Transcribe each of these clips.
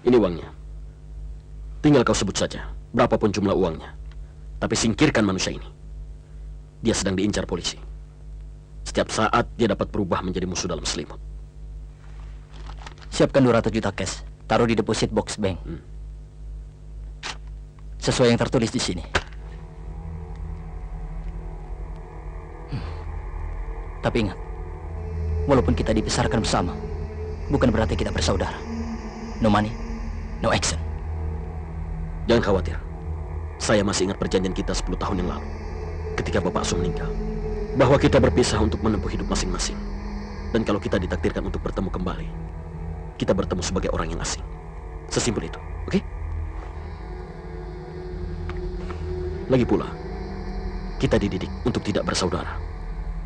Ini uangnya. Tinggal kau sebut saja berapapun jumlah uangnya. Tapi singkirkan manusia ini. Dia sedang diincar polisi. Setiap saat dia dapat berubah menjadi musuh dalam selimut. Siapkan 200 juta cash. Taruh di deposit box bank. Sesuai yang tertulis di sini. Tapi ingat, walaupun kita dibesarkan bersama, bukan berarti kita bersaudara. No money, no action. Jangan khawatir. Saya masih ingat perjanjian kita 10 tahun yang lalu. Ketika Bapak Su meninggal. Bahwa kita berpisah untuk menempuh hidup masing-masing. Dan kalau kita ditakdirkan untuk bertemu kembali, kita bertemu sebagai orang yang asing. Sesimpel itu, oke? Lagi pula, kita dididik untuk tidak bersaudara.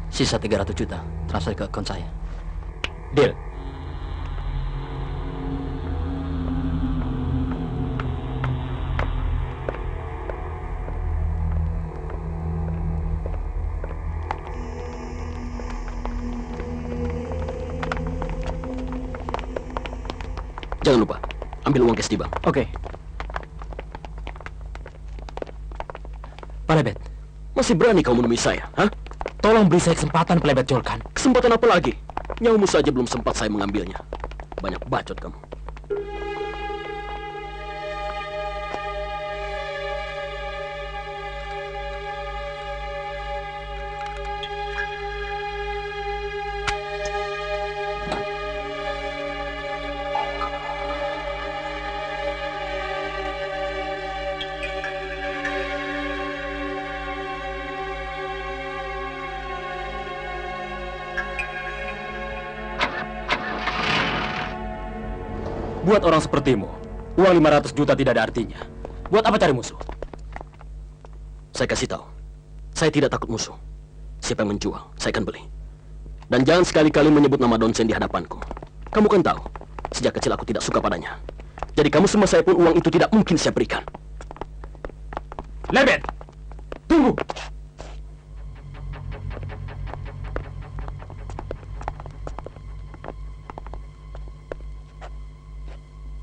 Sisa 300 juta, transfer ke akun saya. Deal. Jangan lupa, ambil uang cash di bank. Oke. Pelebet, Masih berani kau menemui saya, hah? tolong beri saya kesempatan, Pelebet Jolkan. Kesempatan apa lagi? Nyawamu saja belum sempat saya mengambilnya. Banyak bacot kamu. Buat orang sepertimu, uang 500 juta tidak ada artinya. Buat apa cari musuh? Saya kasih tahu, saya tidak takut musuh. Siapa yang menjual, saya akan beli. Dan jangan sekali-kali menyebut nama Donsen di hadapanku. Kamu kan tahu, sejak kecil aku tidak suka padanya. Jadi kamu sama saya pun uang itu tidak mungkin saya berikan. Lebet, tunggu.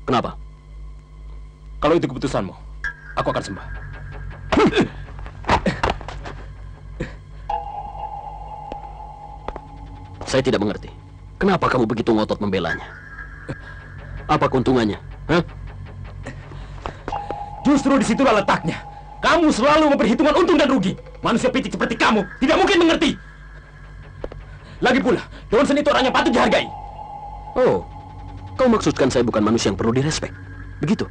Kenapa? Kalau itu keputusanmu, aku akan sembah. Saya tidak mengerti. Kenapa kamu begitu ngotot membelanya? Apa keuntungannya? Hah? Justru disitulah letaknya. Kamu selalu memperhitungkan untung dan rugi. Manusia pitik seperti kamu tidak mungkin mengerti. Lagi pula, Donsen itu orang yang patut dihargai. Oh, kau maksudkan saya bukan manusia yang perlu direspek? Begitu?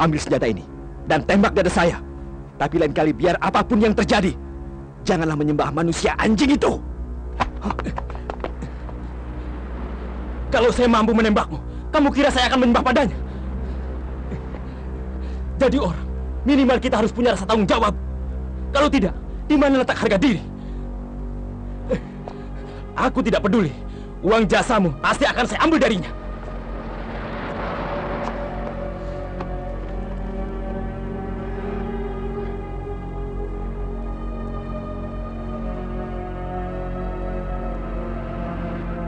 ambil senjata ini dan tembak dada saya. Tapi lain kali biar apapun yang terjadi, janganlah menyembah manusia anjing itu. Kalau saya mampu menembakmu, kamu kira saya akan menyembah padanya? Jadi orang, minimal kita harus punya rasa tanggung jawab. Kalau tidak, di mana letak harga diri? Aku tidak peduli. Uang jasamu pasti akan saya ambil darinya.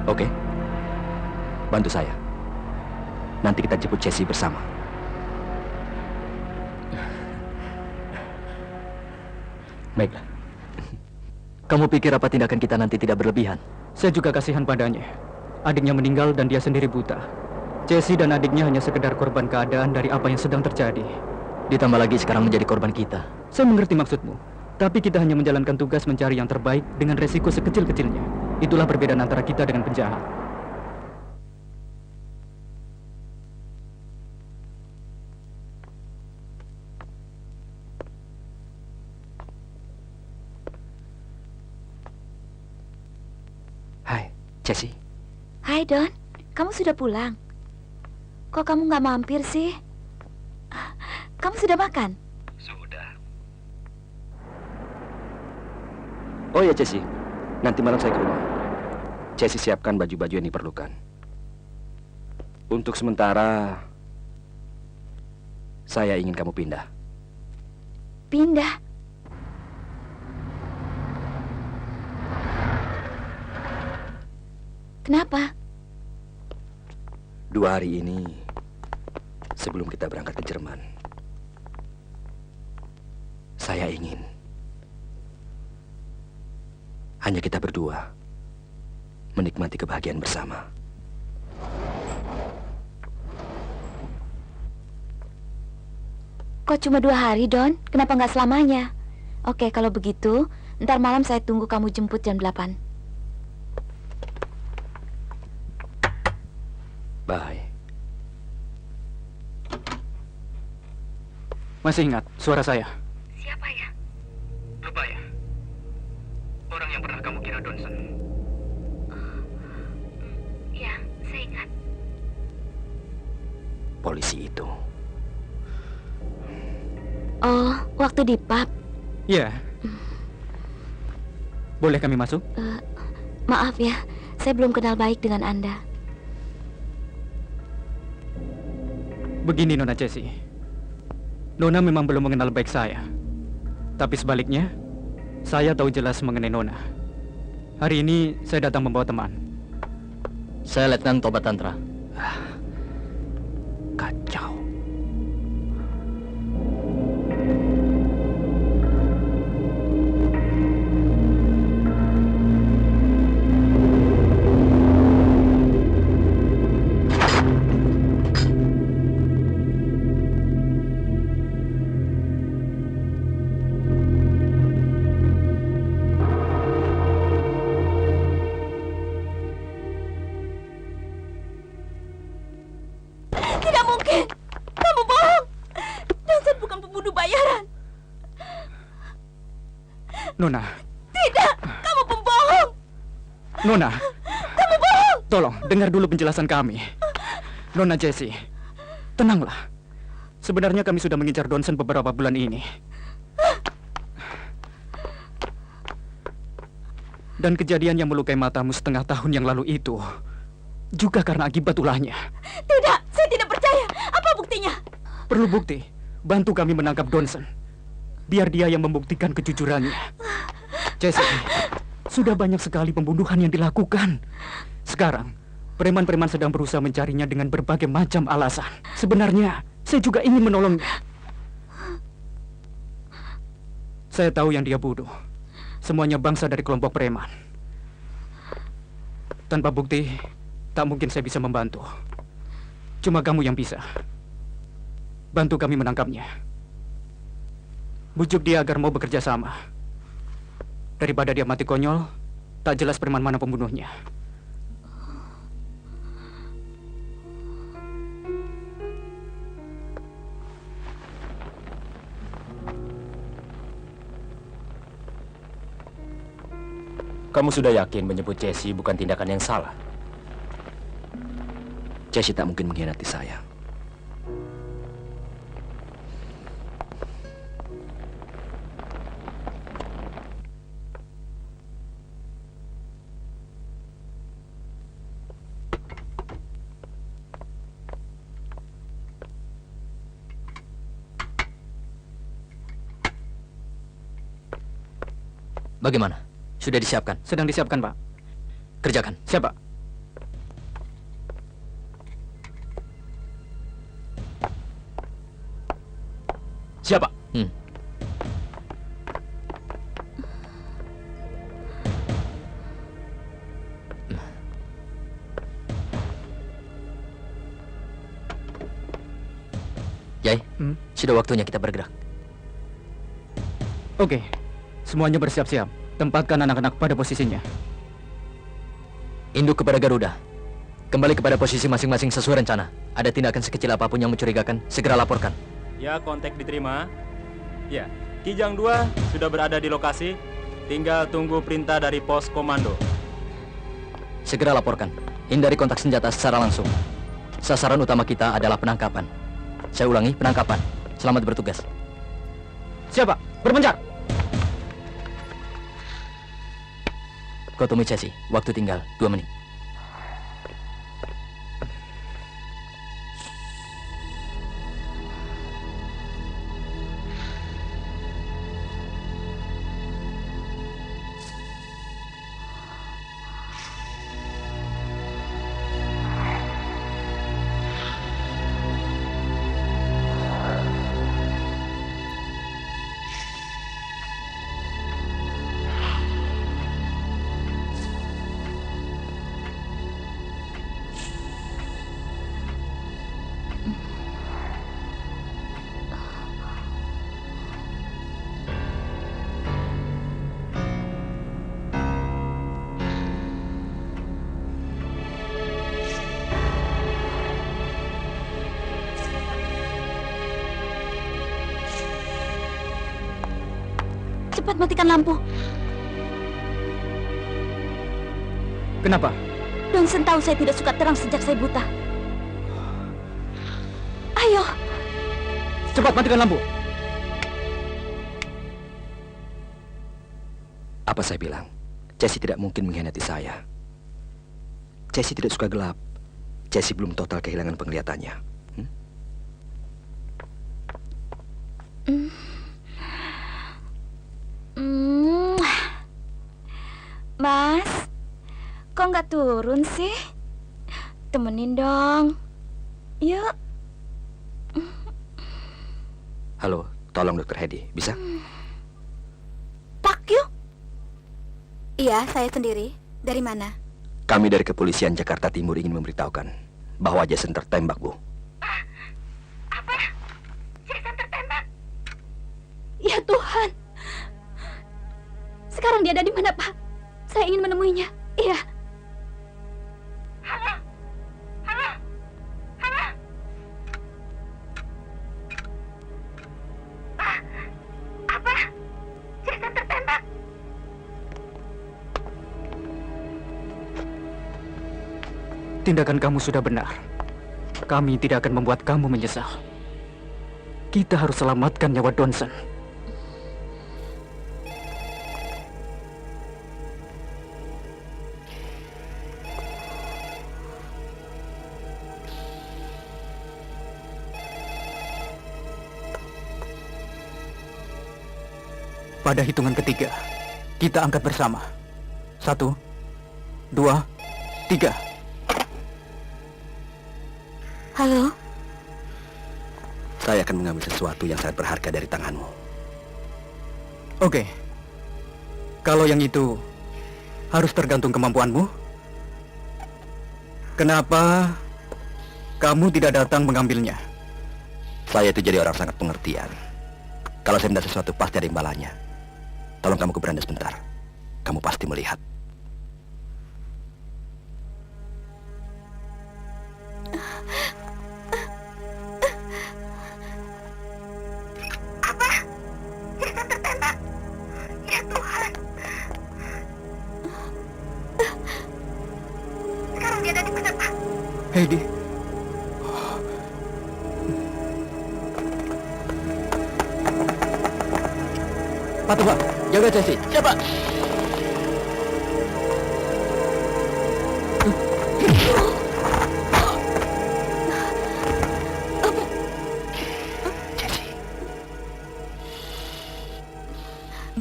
Oke, bantu saya. Nanti kita jemput Jesse bersama. Baiklah. Kamu pikir apa tindakan kita nanti tidak berlebihan? Saya juga kasihan padanya. Adiknya meninggal dan dia sendiri buta. Jesse dan adiknya hanya sekedar korban keadaan dari apa yang sedang terjadi. Ditambah lagi sekarang menjadi korban kita. Saya mengerti maksudmu. Tapi kita hanya menjalankan tugas mencari yang terbaik dengan resiko sekecil-kecilnya. Itulah perbedaan antara kita dengan penjahat. Hai, Jesse. Hai Don, kamu sudah pulang? Kok kamu nggak mampir sih? Kamu sudah makan? Sudah. Oh ya, Jesse. Nanti malam saya ke rumah. Jesse siapkan baju-baju yang diperlukan. Untuk sementara, saya ingin kamu pindah. Pindah? Kenapa? 2 hari ini, sebelum kita berangkat ke Jerman, saya ingin hanya kita berdua menikmati kebahagiaan bersama. Kok cuma 2 hari, Don? Kenapa nggak selamanya? Oke, kalau begitu, ntar malam saya tunggu kamu jemput jam 8. Bye. Masih ingat suara saya? Siapa ya? Lupa ya? Orang yang pernah kamu kira Donson. Ya, saya ingat. Polisi itu. Oh, waktu di pub. Iya. Boleh kami masuk? Maaf ya, saya belum kenal baik dengan Anda. Begini Nona Jessie. Nona memang belum mengenal baik saya. Tapi sebaliknya, saya tahu jelas mengenai Nona. Hari ini saya datang membawa teman. Saya Letnan Toba Tantra. Kacau. Tidak mungkin! Kamu bohong! Johnson bukan pembunuh bayaran! Nona, Tidak! Kamu pembohong! Nona, Kamu bohong! tolong dengar dulu penjelasan kami. Nona Jessie, tenanglah. Sebenarnya kami sudah mengincar Donson beberapa bulan ini. Dan kejadian yang melukai matamu setengah tahun yang lalu itu juga karena akibat ulahnya. Tidak! Saya tidak percaya! Apa buktinya? Perlu bukti. Bantu kami menangkap Donson. Biar dia yang membuktikan kejujurannya. Jessie, sudah banyak sekali pembunuhan yang dilakukan. Sekarang, preman-preman sedang berusaha mencarinya dengan berbagai macam alasan. Sebenarnya, saya juga ingin menolongnya. Saya tahu yang dia bunuh. Semuanya bangsa dari kelompok preman. Tanpa bukti, tak mungkin saya bisa membantu. Cuma kamu yang bisa. Bantu kami menangkapnya. Bujuk dia agar mau bekerja sama. Daripada dia mati konyol, tak jelas preman mana pembunuhnya. Kamu sudah yakin menyebut Jesse bukan tindakan yang salah? Jesse tak mungkin mengkhianati saya. Bagaimana? Sudah disiapkan? Sedang disiapkan, Pak. Kerjakan. Siapa? Siapa? Hmm. Yai, sudah waktunya kita bergerak. Oke. Semuanya bersiap-siap. Tempatkan anak-anak pada posisinya. Induk kepada Garuda. Kembali kepada posisi masing-masing sesuai rencana. Ada tindakan sekecil apapun yang mencurigakan, segera laporkan. Ya, kontak diterima. Ya, Kijang 2 sudah berada di lokasi. Tinggal tunggu perintah dari pos komando. Segera laporkan. Hindari kontak senjata secara langsung. Sasaran utama kita adalah penangkapan. Saya ulangi, penangkapan. Selamat bertugas. Siapa? Berpencar! Kau temui Jesse. Waktu tinggal 2 menit. Cepat matikan lampu. Kenapa? Johnson tahu saya tidak suka terang sejak saya buta. Ayo. Cepat matikan lampu. Apa saya bilang? Jesse tidak mungkin mengkhianati saya. Jesse tidak suka gelap. Jesse belum total kehilangan penglihatannya. Mas, kok nggak turun sih? Temenin dong. Yuk. Halo, tolong Dokter Hedi, bisa? Pak yuk. Iya, saya sendiri. Dari mana? Kami dari Kepolisian Jakarta Timur ingin memberitahukan bahwa Jason tertembak, Bu. Apa? Jason tertembak? Ya Tuhan. Sekarang dia ada di mana, Pak? Saya ingin menemuinya. Iya. Halo? Halo? Halo? Pak, apa? Jason tertembak? Tindakan kamu sudah benar. Kami tidak akan membuat kamu menyesal. Kita harus selamatkan nyawa Johnson. Pada hitungan ketiga, kita angkat bersama. 1, 2, 3. Halo? Saya akan mengambil sesuatu yang sangat berharga dari tanganmu. Oke. Kalau yang itu harus tergantung kemampuanmu, kenapa kamu tidak datang mengambilnya? Saya itu jadi orang sangat pengertian. Kalau saya minta sesuatu pasti ada imbalannya. Tolong kamu ke beranda sebentar. Kamu pasti melihat. Apa? Jason tertembak? Ya Tuhan. Heidi. Pak Toba, jaga Jesse. Siapa?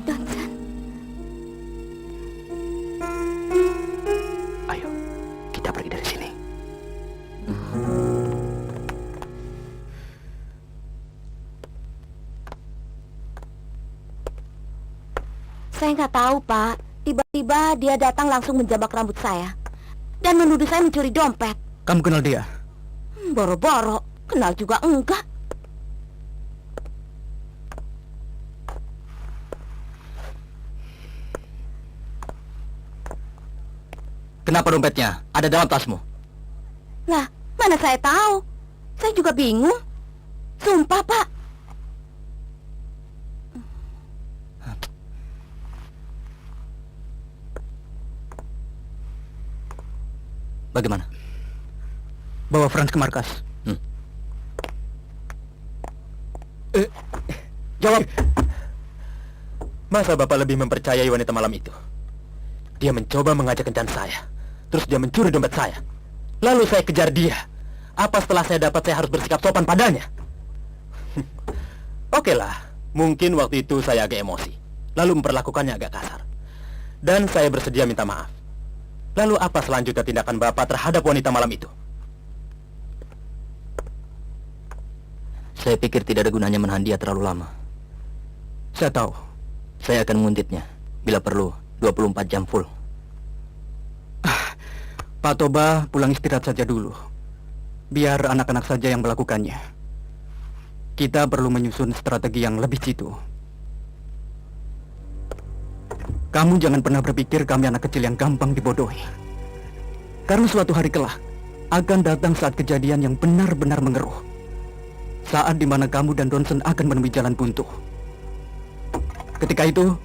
Donson, Ayo, kita pergi dari sini. saya nggak tahu, Pak. Tiba-tiba dia datang langsung menjabak rambut saya dan menuduh saya mencuri dompet. Kamu kenal dia? Boro-boro, kenal juga enggak. Kenapa dompetnya ada dalam tasmu? Lah, mana saya tahu? Saya juga bingung. Sumpah, Pak. Bagaimana? Bawa Franz ke markas. Jawab. Masa Bapak lebih mempercayai wanita malam itu? Dia mencoba mengajak kencan saya. Terus dia mencuri dompet saya. Lalu saya kejar dia. Apa setelah saya dapat saya harus bersikap sopan padanya? Oke lah, mungkin waktu itu saya agak emosi. Lalu memperlakukannya agak kasar. Dan saya bersedia minta maaf. Lalu apa selanjutnya tindakan Bapak terhadap wanita malam itu? Saya pikir tidak ada gunanya menahan dia terlalu lama. Saya tahu. Saya akan menguntitnya. Bila perlu, 24 jam full. Pak Toba pulang istirahat saja dulu. Biar anak-anak saja yang melakukannya. Kita perlu menyusun strategi yang lebih jitu. Kamu jangan pernah berpikir kami anak kecil yang gampang dibodohi. Karena suatu hari kelak akan datang saat kejadian yang benar-benar mengeruh. Saat dimana kamu dan Donson akan menemui jalan buntu. Ketika itu,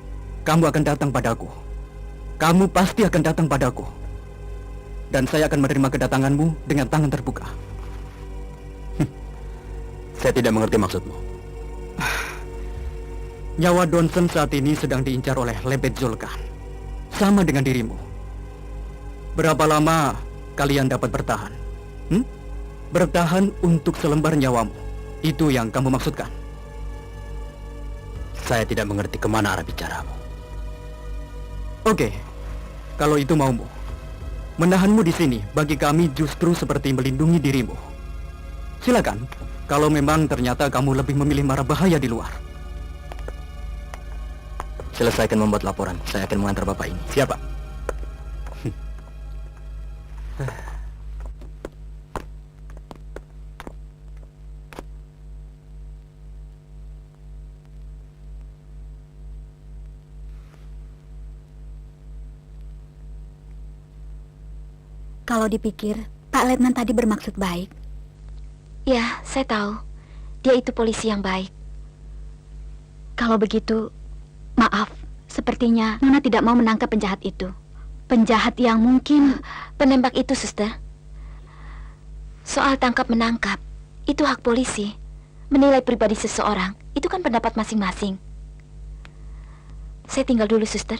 kamu akan datang padaku. Kamu pasti akan datang padaku. Dan saya akan menerima kedatanganmu dengan tangan terbuka. Saya tidak mengerti maksudmu. Nyawa Donson saat ini sedang diincar oleh Lebet Zulkan. Sama dengan dirimu. Berapa lama kalian dapat bertahan? Bertahan untuk selembar nyawamu. Itu yang kamu maksudkan? Saya tidak mengerti kemana arah bicaramu. Oke, kalau itu maumu. Menahanmu di sini bagi kami justru seperti melindungi dirimu. Silakan, kalau memang ternyata kamu lebih memilih mara bahaya di luar. Selesaikan membuat laporan. Saya akan mengantar Bapak ini. Siapa? Kalau dipikir, Pak Letnan tadi bermaksud baik. Ya, saya tahu. Dia itu polisi yang baik. Kalau begitu, maaf. Sepertinya Nona tidak mau menangkap penjahat itu. Penjahat yang mungkin penembak itu, suster. Soal tangkap-menangkap, itu hak polisi. Menilai pribadi seseorang, itu kan pendapat masing-masing. Saya tinggal dulu, suster.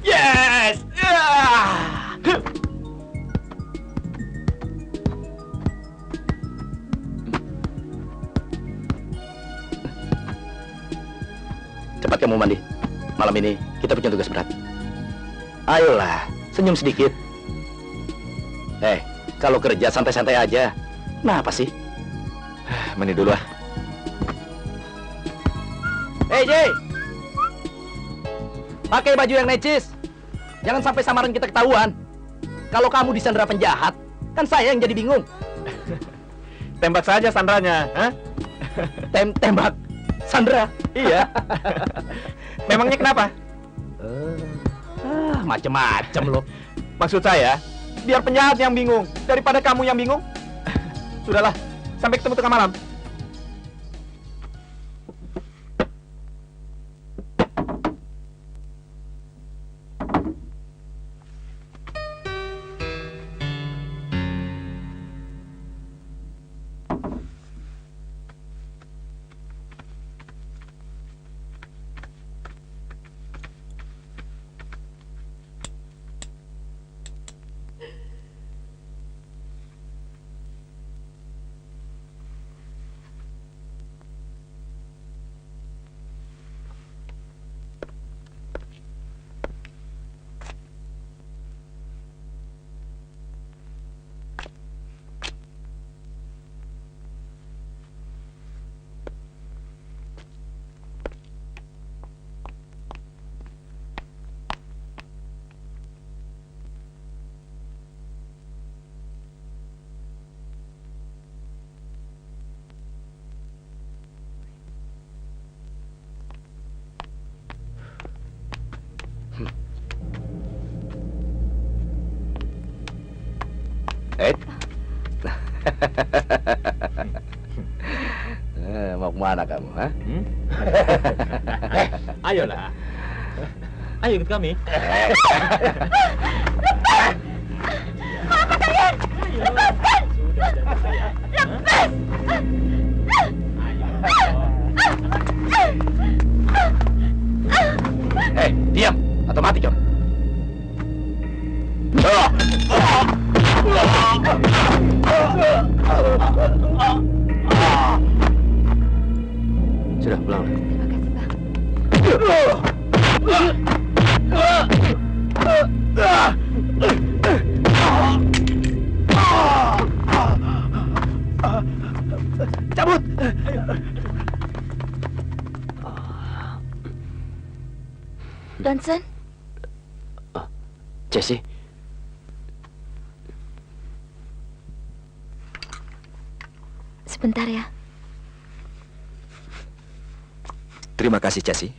Yes! Cepat kamu mandi. Malam ini kita punya tugas berat. Ayolah, senyum sedikit. Kalau kerja santai-santai aja. Nah, apa sih? Mandi dulu ah. Jay! Pakai baju yang necis. Jangan sampai samaran kita ketahuan. Kalau kamu disandera penjahat, kan saya yang jadi bingung. Tembak saja sandranya, hah? Tembak sandera. Iya. Memangnya kenapa? Macem-macem loh. Maksud saya, biar penjahat yang bingung daripada kamu yang bingung. Sudahlah, sampai ketemu tengah malam. Mau kemana kamu, ha? Ayolah. Ayo ikut kami. Diam atau mati kamu. Sudah pulang. Terima kasih, Bang. Cabut. Johnson, Jesse, sebentar ya. terima kasih Jesse.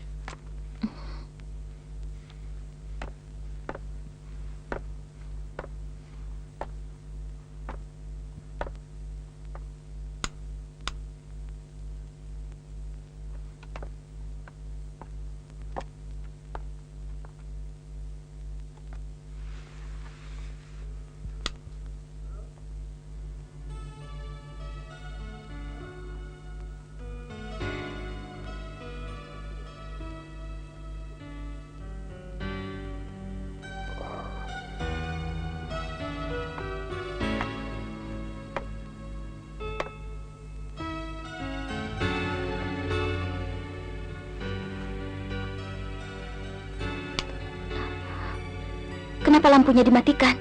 Kenapa lampunya dimatikan?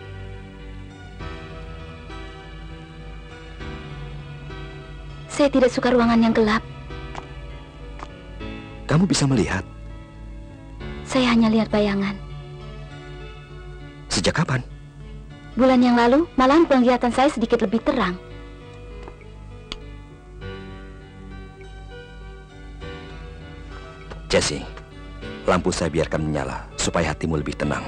Saya tidak suka ruangan yang gelap. Kamu bisa melihat. Saya hanya lihat bayangan. Sejak kapan? Bulan yang lalu, malahan penglihatan saya sedikit lebih terang. Jesse, lampu saya biarkan menyala supaya hatimu lebih tenang.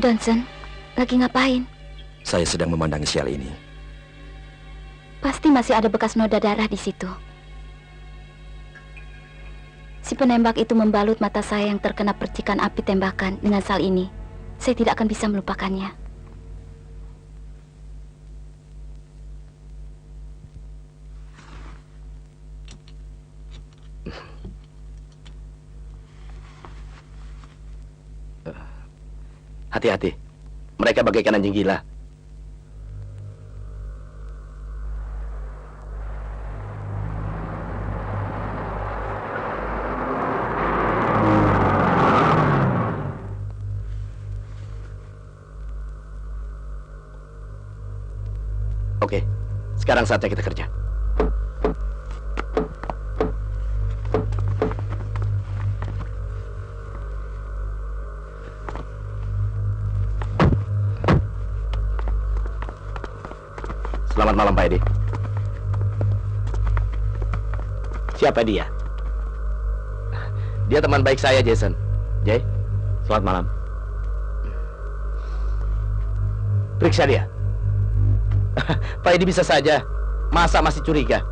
Johnson, lagi ngapain? Saya sedang memandangi sial ini. Pasti masih ada bekas noda darah di situ. Si penembak itu membalut mata saya yang terkena percikan api tembakan dengan sal ini. Saya tidak akan bisa melupakannya. Hati-hati. Mereka bagaikan anjing gila. Oke, sekarang saatnya kita kerja. Selamat malam, Pak Edi. Siapa dia? Dia teman baik saya, Jason. Jay, selamat malam. Periksa dia. Pak Edi bisa saja. Masa masih curiga?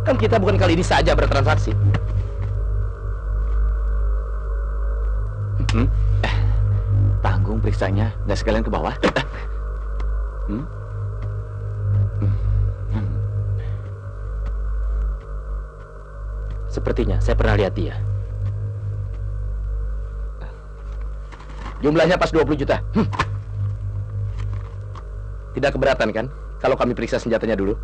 Kan kita bukan kali ini saja bertransaksi. Tanggung periksanya, nggak sekalian ke bawah. Sepertinya saya pernah lihat dia. Jumlahnya pas 20 juta. Tidak keberatan kan kalau kami periksa senjatanya dulu?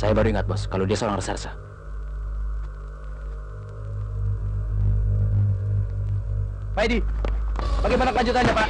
Saya baru ingat, bos, kalau dia seorang reserse. Pak Edi, bagaimana kelanjutannya, Pak?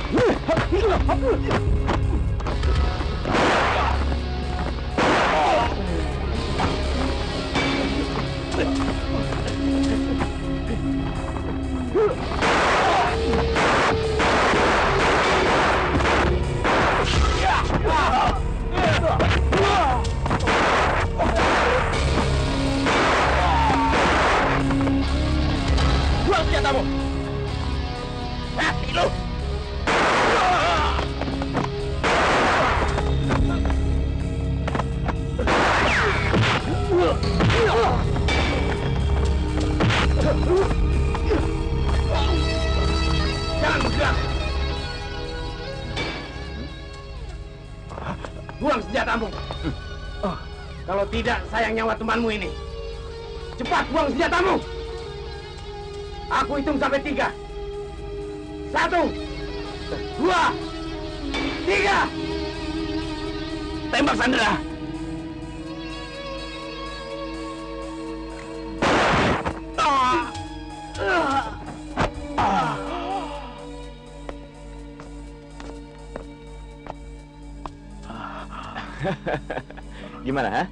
Buang senjatamu! Mati lu! Jangan bergerak! Buang senjatamu! Kalau tidak, sayang nyawa temanmu ini. Cepat buang senjatamu! Aku hitung sampai 3. 1, 2, 3. Tembak Sandra. Gimana, ha?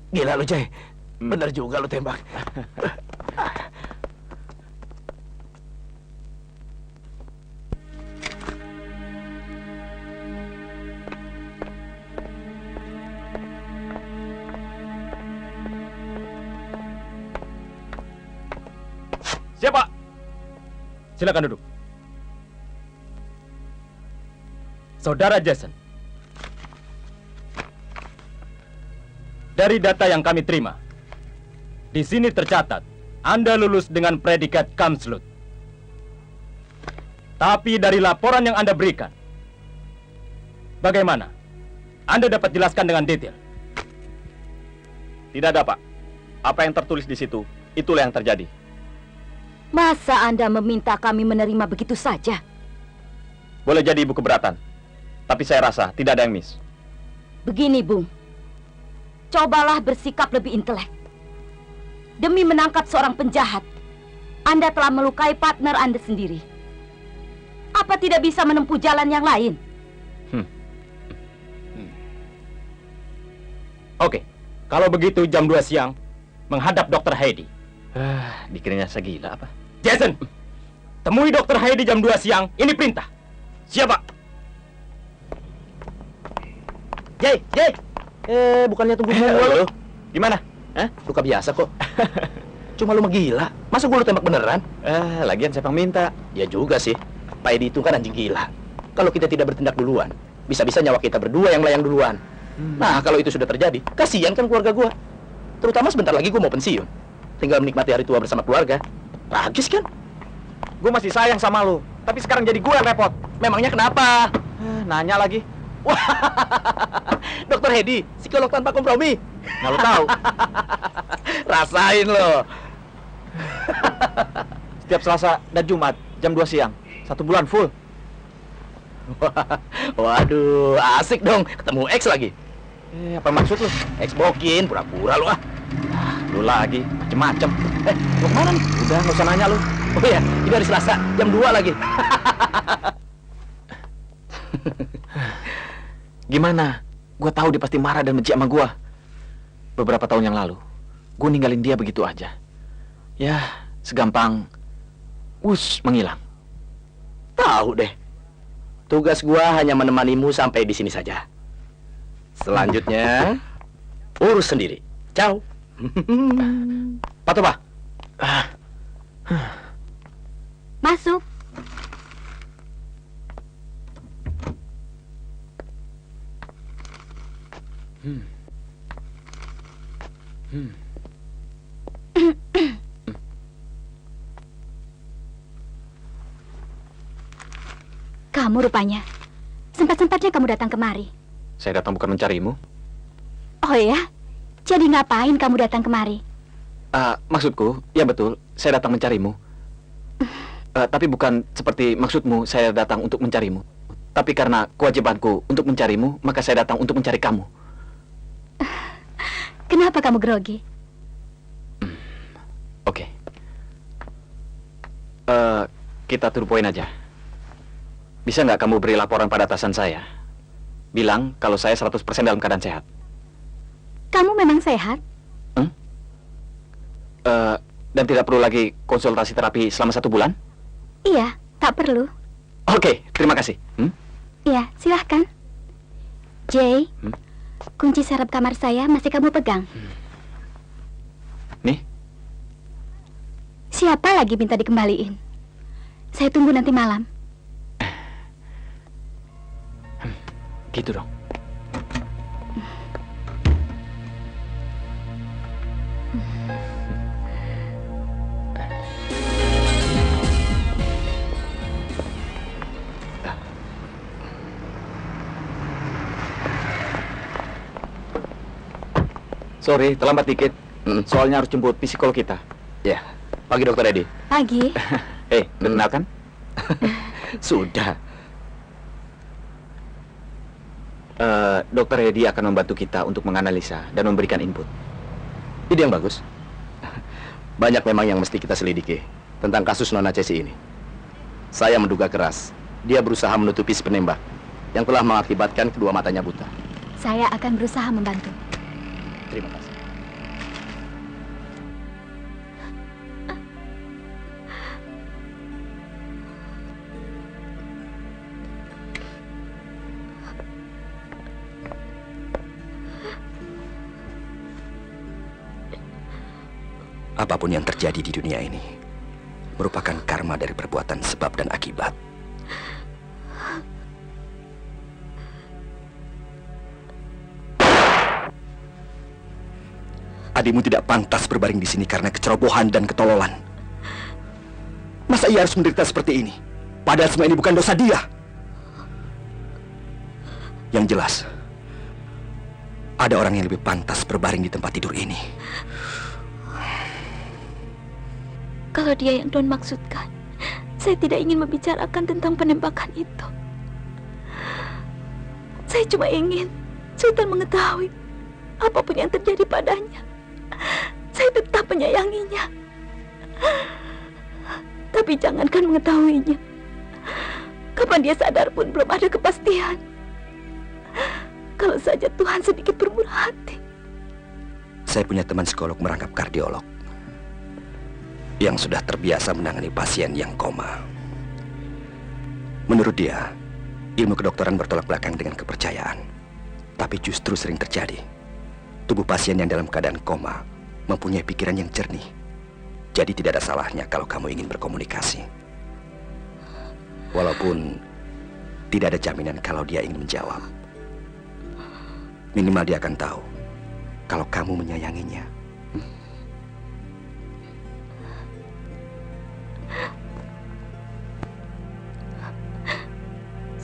Gila lu, Jay. Bener juga lu tembak. Siapa? Silakan duduk. Saudara Jason. Dari data yang kami terima, di sini tercatat Anda lulus dengan predikat Kamslut. Tapi dari laporan yang Anda berikan, bagaimana? Anda dapat jelaskan dengan detail? Tidak ada, Pak. Apa yang tertulis di situ, itulah yang terjadi. Masa Anda meminta kami menerima begitu saja? Boleh jadi Ibu keberatan, tapi saya rasa tidak ada yang miss. Begini, Bung. Cobalah bersikap lebih intelek. Demi menangkap seorang penjahat, Anda telah melukai partner Anda sendiri. Apa tidak bisa menempuh jalan yang lain? Oke, kalau begitu jam 2 siang menghadap Dr. Heidi. Dikiranya saya gila apa? Jason, temui Dr. Heidi jam 2 siang. Ini perintah. Siapa? Jay! Bukannya tunggu gua lu. Gimana? Hah? Luka biasa kok. Cuma lu mah gila. Masa gua lu tembak beneran? Lagian siapa yang minta? Ya juga sih. Pak Edi itu kan anjing gila. Kalau kita tidak bertindak duluan, bisa-bisa nyawa kita berdua yang melayang duluan. Nah, kalau itu sudah terjadi, kasihan kan keluarga gua. Terutama sebentar lagi gua mau pensiun. Tinggal menikmati hari tua bersama keluarga. Tragis kan? Gue masih sayang sama lu, tapi sekarang jadi gue yang repot. Memangnya kenapa? Nanya lagi. Wah, Dokter Hedi, psikolog tanpa kompromi. Nggak lu tahu. Rasain lo. Setiap Selasa dan Jumat jam 2 siang, 1 bulan full. Waduh, asik dong. Ketemu X lagi. Apa maksud lu? X bokin, pura-pura lu ah. Lu lagi, macem-macem. Mau kemana nih? Udah, nggak usah nanya lu. Oh iya, ini hari Selasa, jam 2 lagi. Gimana? Gue tahu dia pasti marah dan benci sama gue. Beberapa tahun yang lalu, gue ninggalin dia begitu aja. Ya, segampang menghilang. Tahu deh. Tugas gua hanya menemanimu sampai di sini saja. Selanjutnya, urus sendiri. Ciao. Pak Toba. Masuk. Kamu rupanya. Sempat-sempatnya kamu datang kemari. Saya datang bukan mencarimu. Oh ya? Jadi ngapain kamu datang kemari? Maksudku, ya betul, saya datang mencarimu. Tapi bukan seperti maksudmu, saya datang untuk mencarimu. Tapi karena kewajibanku untuk mencarimu, maka saya datang untuk mencari kamu. Kenapa kamu grogi? Oke. Kita to the point aja. Bisa nggak kamu beri laporan pada atasan saya? Bilang kalau saya 100% dalam keadaan sehat. Kamu memang sehat? Dan tidak perlu lagi konsultasi terapi selama 1 bulan? Iya, tak perlu. Oke, terima kasih. Iya, silahkan. Jay, kunci serep kamar saya masih kamu pegang. Nih, Siapa lagi minta dikembaliin? Saya tunggu nanti malam. gitu dong. Sorry, terlambat dikit. Soalnya harus jemput psikolog kita. Ya, pagi Dokter Edi. Pagi. Kenal kan? Sudah. Dokter Edi akan membantu kita untuk menganalisa dan memberikan input. Ide yang bagus. Banyak memang yang mesti kita selidiki tentang kasus Nona Cesi ini. Saya menduga keras, dia berusaha menutupi si penembak yang telah mengakibatkan kedua matanya buta. Saya akan berusaha membantu. Terima kasih. Apapun yang terjadi di dunia ini merupakan karma dari perbuatan sebab dan akibat. Adikmu tidak pantas berbaring di sini karena kecerobohan dan ketololan. Masa ia harus menderita seperti ini? Padahal semua ini bukan dosa dia. Yang jelas, ada orang yang lebih pantas berbaring di tempat tidur ini. Kalau dia yang Don maksudkan, saya tidak ingin membicarakan tentang penembakan itu. Saya cuma ingin Sultan mengetahui apapun yang terjadi padanya, saya tetap menyayanginya. Tapi jangankan mengetahuinya, kapan dia sadar pun belum ada kepastian. Kalau saja Tuhan sedikit bermurah hati. Saya punya teman psikolog merangkap kardiolog yang sudah terbiasa menangani pasien yang koma. Menurut dia, ilmu kedokteran bertolak belakang dengan kepercayaan. Tapi justru sering terjadi, tubuh pasien yang dalam keadaan koma mempunyai pikiran yang jernih. Jadi tidak ada salahnya kalau kamu ingin berkomunikasi. Walaupun tidak ada jaminan kalau dia ingin menjawab. Minimal dia akan tahu kalau kamu menyayanginya.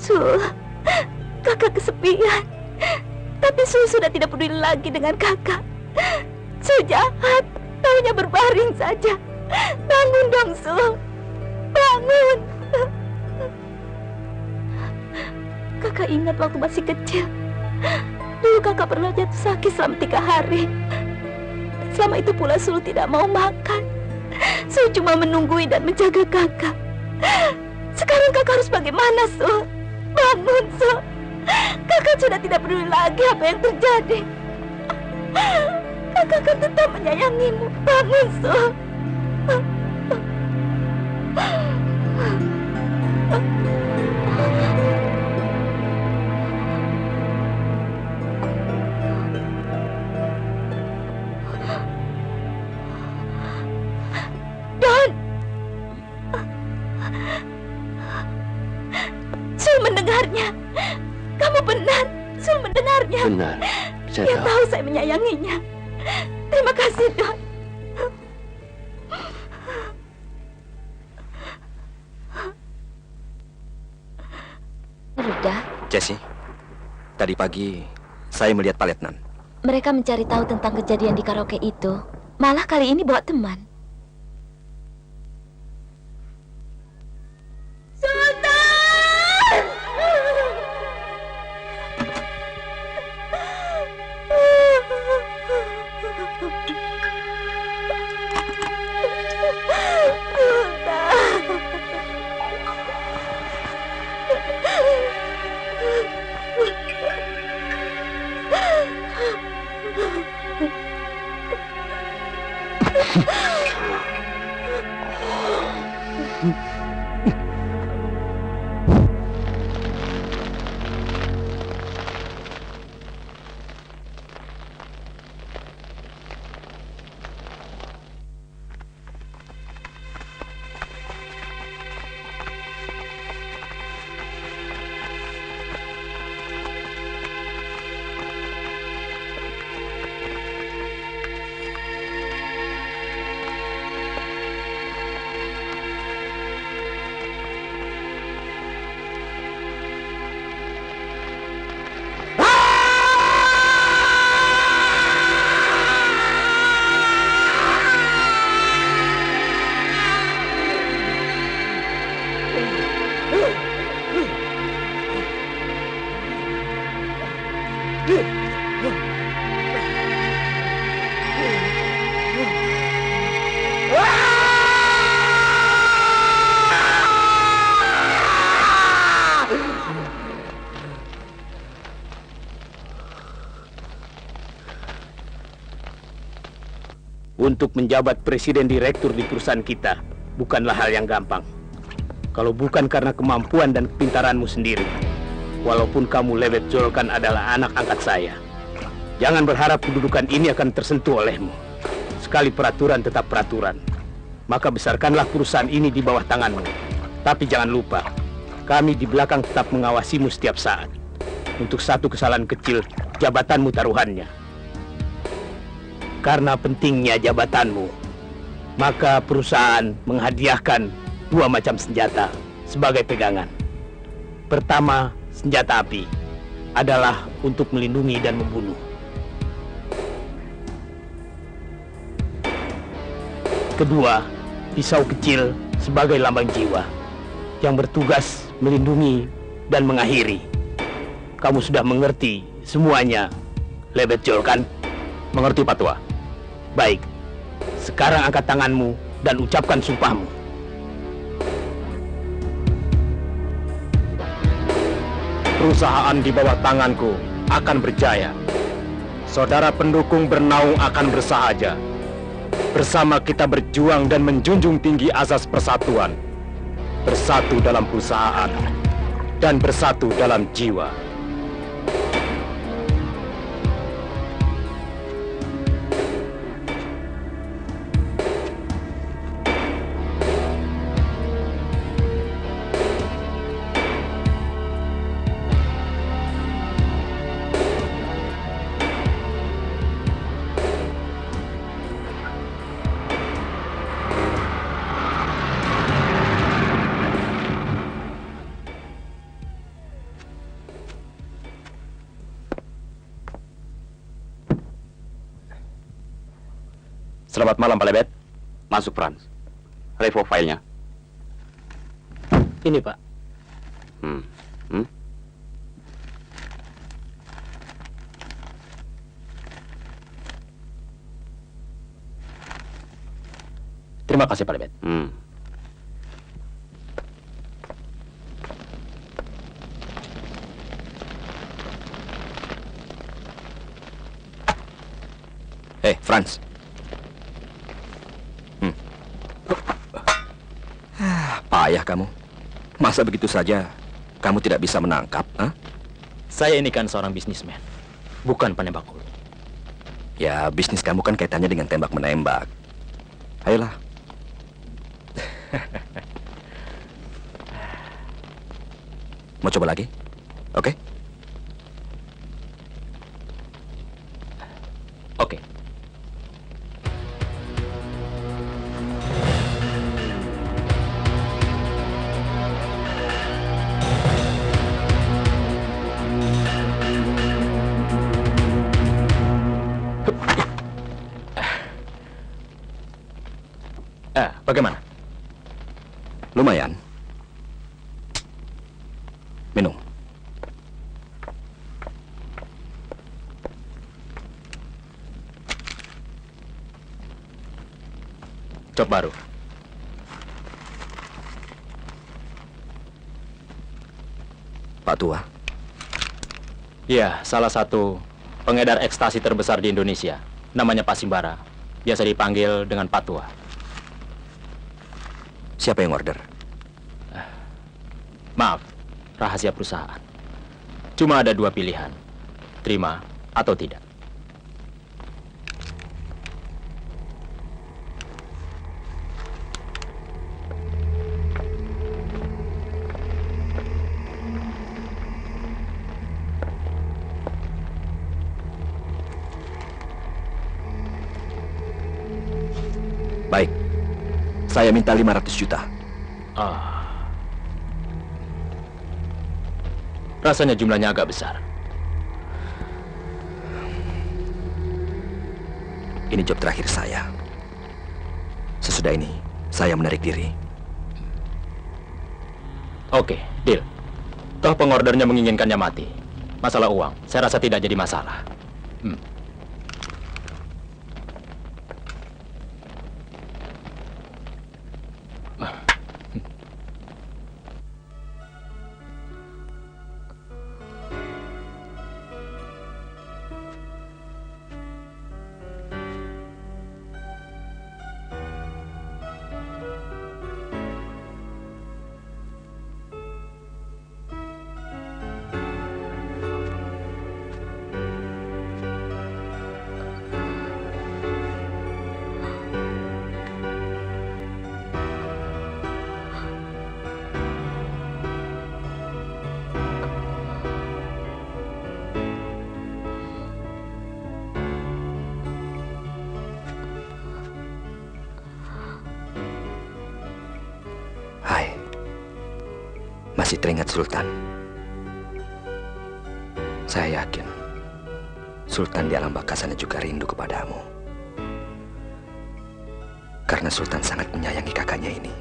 Sul, kakak kesepian. Tapi Sul sudah tidak peduli lagi dengan kakak. Sul jahat, taunya berbaring saja. Bangun dong, Sul. Bangun. Kakak ingat waktu masih kecil. Dulu kakak pernah jatuh sakit selama 3 hari. Selama itu pula Sul tidak mau makan. Sul cuma menunggui dan menjaga kakak. Sekarang kakak harus bagaimana, Sul? Bangun, Sul. Kakak sudah tidak peduli lagi apa yang terjadi. Kakak akan tetap menyayangimu. Bangun, Sul. Don! Sul mendengarnya. Kamu benar. Sul mendengarnya. Benar, saya Dia tahu. tahu saya menyayanginya. Terima kasih, Don. Sudah. Jesse, tadi pagi saya melihat Pak Letnan. Mereka mencari tahu tentang kejadian di karaoke itu. Malah kali ini bawa teman. Sultan! Untuk menjabat presiden direktur di perusahaan kita bukanlah hal yang gampang. Kalau bukan karena kemampuan dan kepintaranmu sendiri, walaupun kamu Lebet Jolkan adalah anak angkat saya, jangan berharap kedudukan ini akan tersentuh olehmu. Sekali peraturan tetap peraturan, maka besarkanlah perusahaan ini di bawah tanganmu. Tapi jangan lupa, kami di belakang tetap mengawasimu setiap saat. Untuk satu kesalahan kecil, jabatanmu taruhannya. Karena pentingnya jabatanmu, maka perusahaan menghadiahkan 2 macam senjata sebagai pegangan. Pertama, senjata api adalah untuk melindungi dan membunuh. Kedua, pisau kecil sebagai lambang jiwa yang bertugas melindungi dan mengakhiri. Kamu sudah mengerti semuanya, Lebet Jolkan? Mengerti, Pak Tua. Baik, sekarang angkat tanganmu dan ucapkan sumpahmu. Perusahaan di bawah tanganku akan berjaya. Saudara pendukung bernaung akan bersahaja. Bersama kita berjuang dan menjunjung tinggi azas persatuan. Bersatu dalam perusahaan dan bersatu dalam jiwa. Selamat malam, Pak Lebet. Masuk, Franz. Revo filenya. Ini, Pak. Terima kasih, Pak Lebet. Franz. Payah kamu. Masa begitu saja kamu tidak bisa menangkap? Saya ini kan seorang bisnismen, bukan penembak hulu. Ya, bisnis kamu kan kaitannya dengan tembak-menembak. Ayolah. Mau coba lagi? Oke? Oke. Bagaimana? Lumayan. Minum. Job baru. Pak Tua. Iya, salah satu pengedar ekstasi terbesar di Indonesia. Namanya Pak Simbara. Biasa dipanggil dengan Pak Tua. Siapa yang order? Maaf, rahasia perusahaan. Cuma ada dua pilihan, terima atau tidak. Baik, saya minta 500 juta. Rasanya jumlahnya agak besar. Ini job terakhir saya. Sesudah ini, saya menarik diri. Oke, deal. Toh pengordernya menginginkannya mati. Masalah uang, saya rasa tidak jadi masalah. Hai, masih teringat Sultan? Saya yakin Sultan di alam baka sana juga rindu kepadamu. Karena Sultan sangat menyayangi kakaknya ini.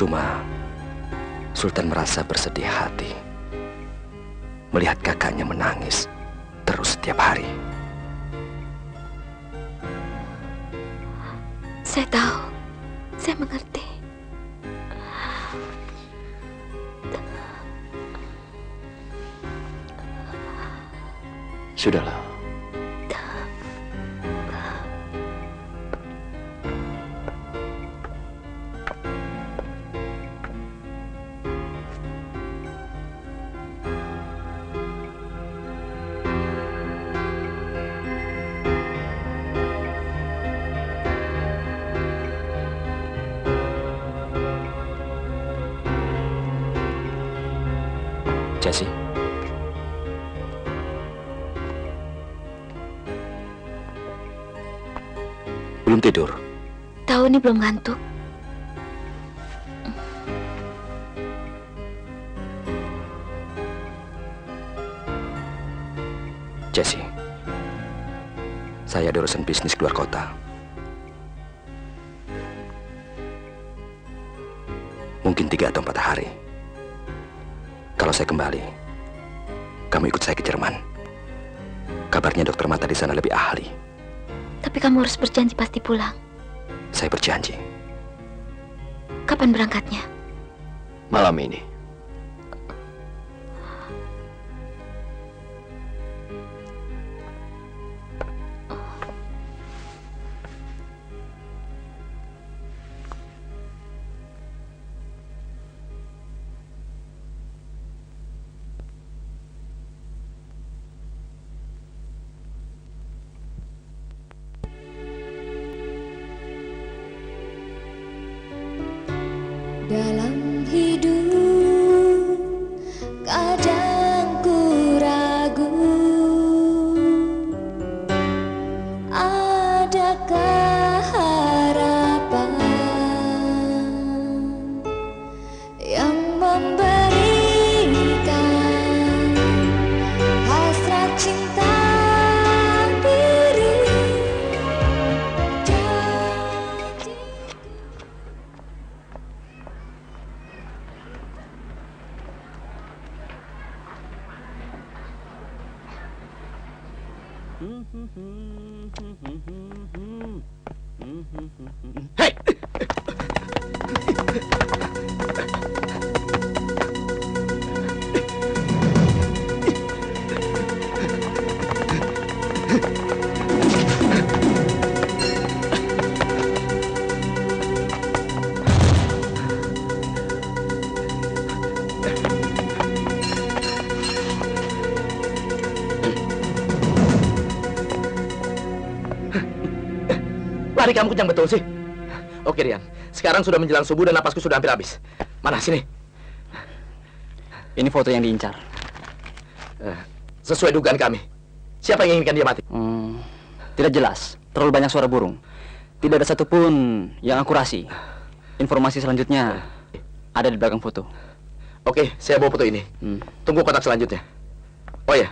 Cuma Sultan merasa bersedih hati melihat kakaknya menangis terus setiap hari. Saya tahu, saya mengerti. Sudahlah. Jesse, belum tidur? Tahu ini belum ngantuk. Jesse, saya ada urusan bisnis keluar kota. Mungkin 3 atau 4 hari. Kalau saya kembali, kamu ikut saya ke Jerman. Kabarnya dokter mata di sana lebih ahli. Tapi kamu harus berjanji pasti pulang. Saya berjanji. Kapan berangkatnya? Malam ini. Dalam hidup kadang ku ragu, adakah harapan yang memberikan hasrat cinta diri. Janji. Hei! Lari kamu kencang betul sih. Oke, Rian. Sekarang sudah menjelang subuh dan napasku sudah hampir habis. Mana sini? Ini foto yang diincar. Sesuai dugaan kami. Siapa yang inginkan dia mati? Tidak jelas. Terlalu banyak suara burung. Tidak ada satupun yang akurasi. Informasi selanjutnya ada di belakang foto. Oke, saya bawa foto ini. Tunggu kotak selanjutnya. Oh ya,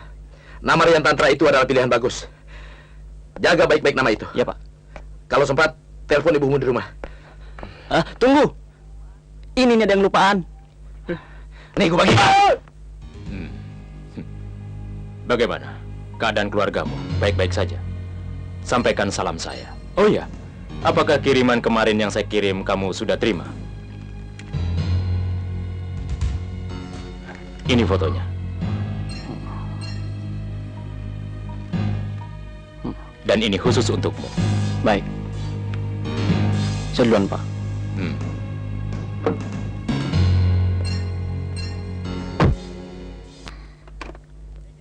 nama Rian Tantra itu adalah pilihan bagus. Jaga baik-baik nama itu. Ya, Pak. Kalau sempat, telepon ibumu di rumah. Tunggu. Ini nih ada yang lupaan. Nih, gue bagi. Bagaimana? Keadaan keluargamu baik-baik saja? Sampaikan salam saya. Oh ya, apakah kiriman kemarin yang saya kirim kamu sudah terima? Ini fotonya. Dan ini khusus untukmu. Baik. Saya duluan, Pak.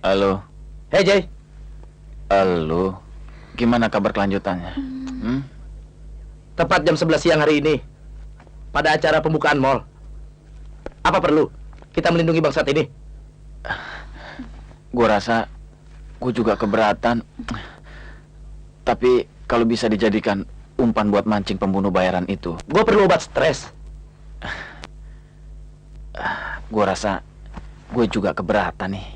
Halo. Hei, Jay. Halo. Gimana kabar kelanjutannya? Tepat jam 11 siang hari ini, pada acara pembukaan mall. Apa perlu kita melindungi bangsat ini? Gua rasa gua juga keberatan. Tapi kalau bisa dijadikan umpan buat mancing pembunuh bayaran itu, Gue perlu obat stres. gua rasa gue juga keberatan nih.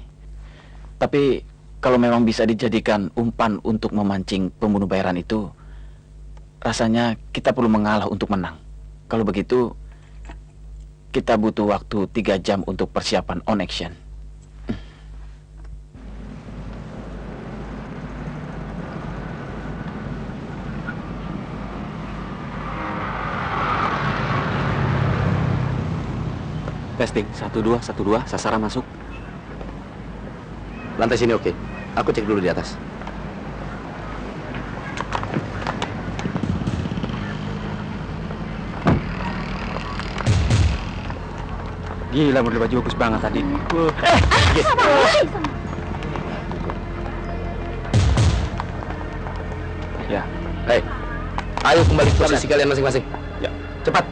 Tapi kalau memang bisa dijadikan umpan untuk memancing pembunuh bayaran itu, rasanya kita perlu mengalah untuk menang. Kalau begitu, kita butuh waktu 3 jam untuk persiapan on action. Testing. 1, 2, 1, 2. Sasaran masuk. Lantai sini oke. Aku cek dulu di atas. Gila, model baju bagus banget tadi. Ya, Hei, ayo kembali ke posisi kalian masing-masing. Ya. Cepat.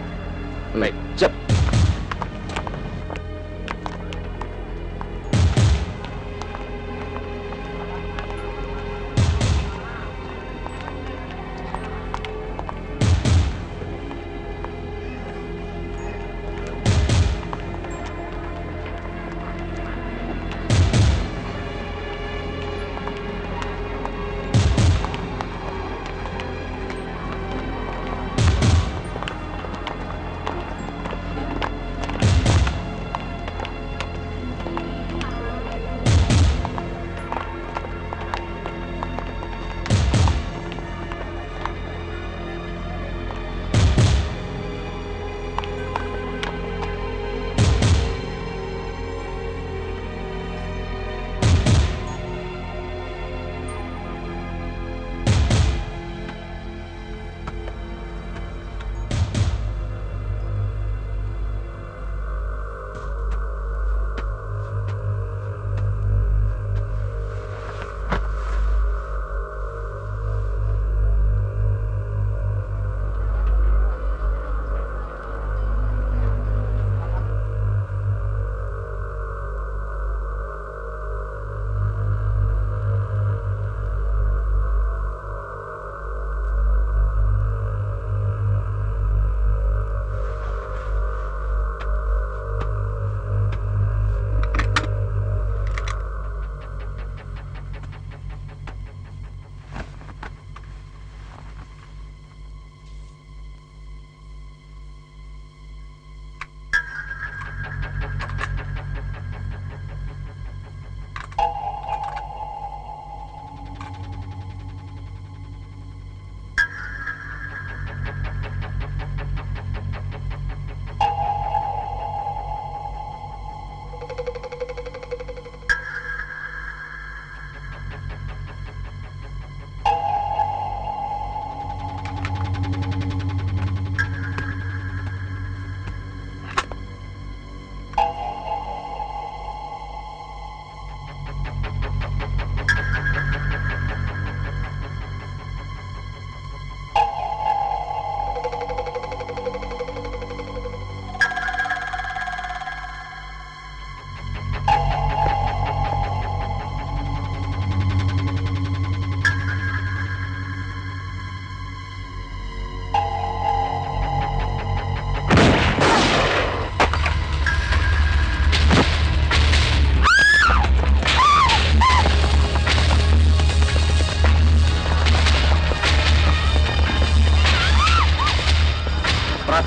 Baik. Siap.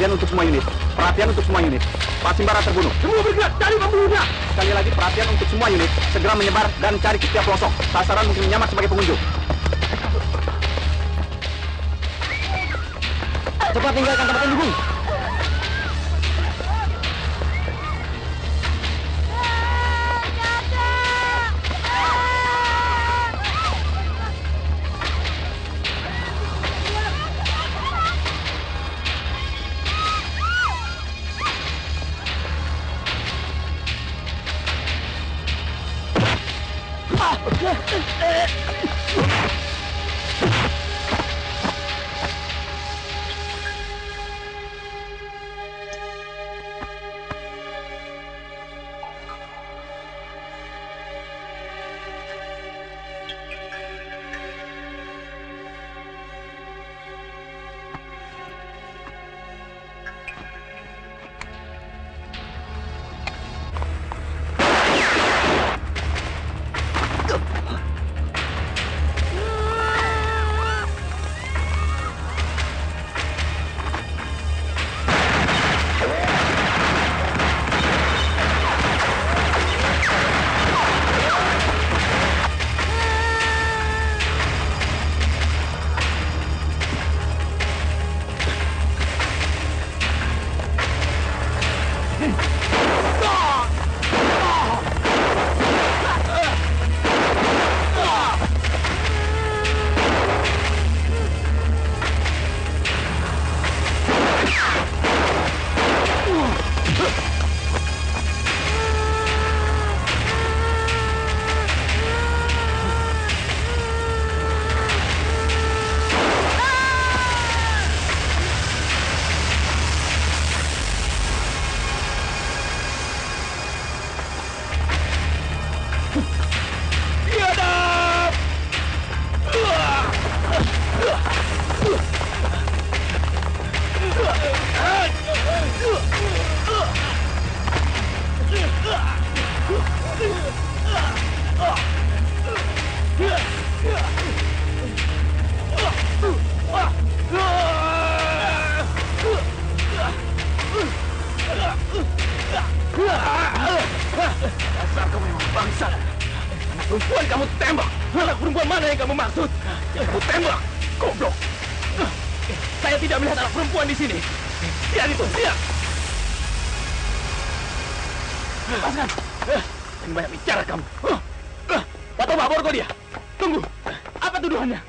Perhatian untuk semua unit. Perhatian untuk semua unit. Pak Simbara terbunuh. Semua bergerak, cari pembunuhnya. Sekali lagi perhatian untuk semua unit. Segera menyebar dan cari ke setiap pelosok. Sasaran mungkin menyamar sebagai pengunjung. Cepat tinggalkan tempat pendukung. Dasar kamu memang bangsa. Anak perempuan kamu tembak. Anak perempuan mana yang kamu maksud? Yang kamu tembak, goblok. Saya tidak melihat anak perempuan di sini. Lihat itu, lihat. Lepaskan. Jangan banyak bicara kamu. Pak Toba, bawa dia. Tunggu. Apa tuduhannya?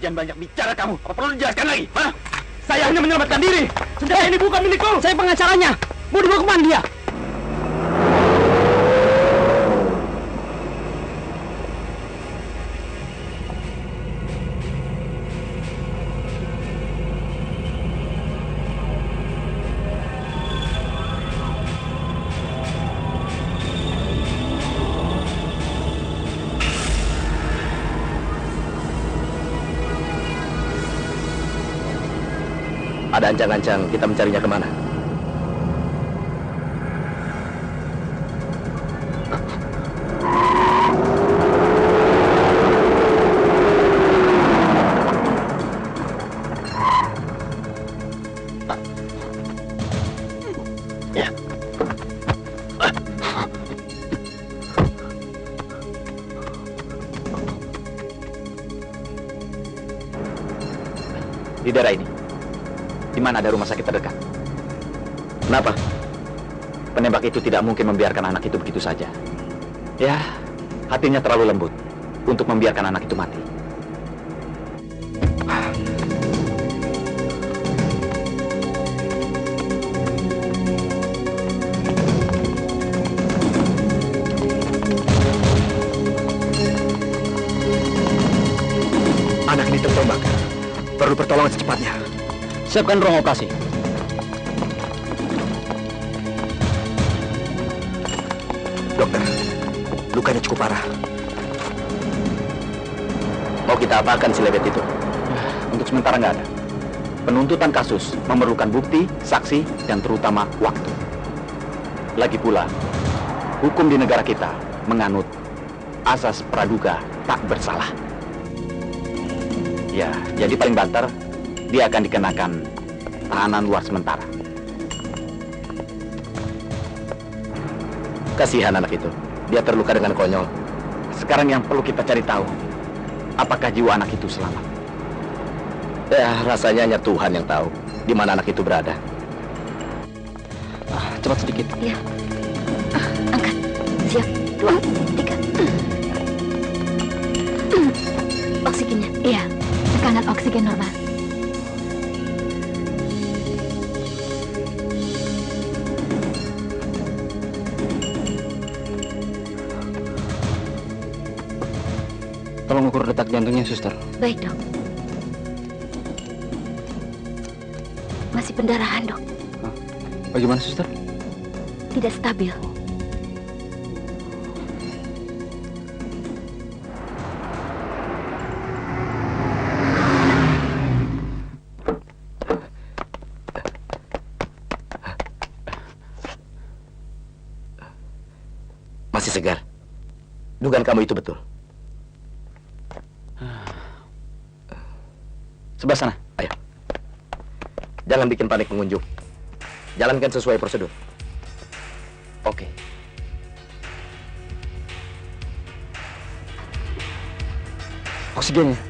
Jangan banyak bicara kamu. Apa perlu dijelaskan lagi? Hah? Saya hanya menyelamatkan diri. Senjata ini bukan milikku. Saya pengacaranya. Mau dibawa kemana dia? Ada ancang-ancang kita mencarinya kemana? Di daerah ini. Di mana ada rumah sakit terdekat? Kenapa? Penembak itu tidak mungkin membiarkan anak itu begitu saja. Ya, hatinya terlalu lembut untuk membiarkan anak itu mati. Anak ini tertombak. Perlu pertolongan secepatnya. Siapkan ruang operasi. Dokter, lukanya cukup parah. Mau kita apakan si lebet itu? Untuk sementara nggak ada. Penuntutan kasus memerlukan bukti, saksi, dan terutama waktu. Lagi pula, hukum di negara kita menganut asas praduga tak bersalah. Ya, jadi paling banter dia akan dikenakan tahanan luar sementara. Kasihan anak itu. Dia terluka dengan konyol. Sekarang yang perlu kita cari tahu, apakah jiwa anak itu selamat? Ya, rasanya hanya Tuhan yang tahu di mana anak itu berada. Cepat sedikit. Ya. Angkat. Siap. 2, 3. Oksigennya. Iya. Tekanan oksigen normal. Tolong ukur detak jantungnya, suster. Baik, Dok. Masih pendarahan, Dok. Bagaimana, suster? Tidak stabil. Masih segar. Dugaan kamu itu betul. Sebelah sana. Ayo. Jangan bikin panik pengunjung. Jalankan sesuai prosedur. Oke. Oksigennya.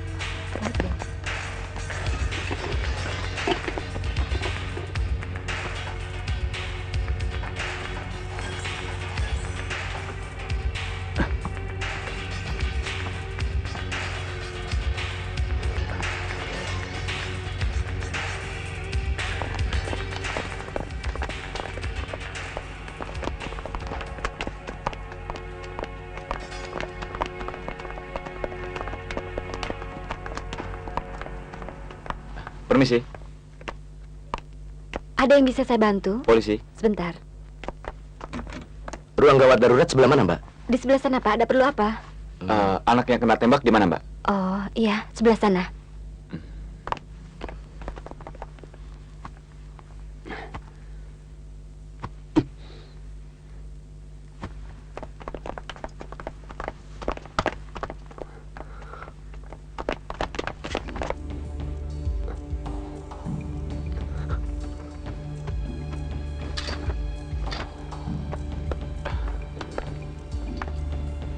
Permisi, Ada yang bisa saya bantu? polisi. Sebentar. Ruang gawat darurat sebelah mana, Mbak? Di sebelah sana, Pak. Ada perlu apa? Anak yang kena tembak di mana, Mbak? Oh, iya. Sebelah sana.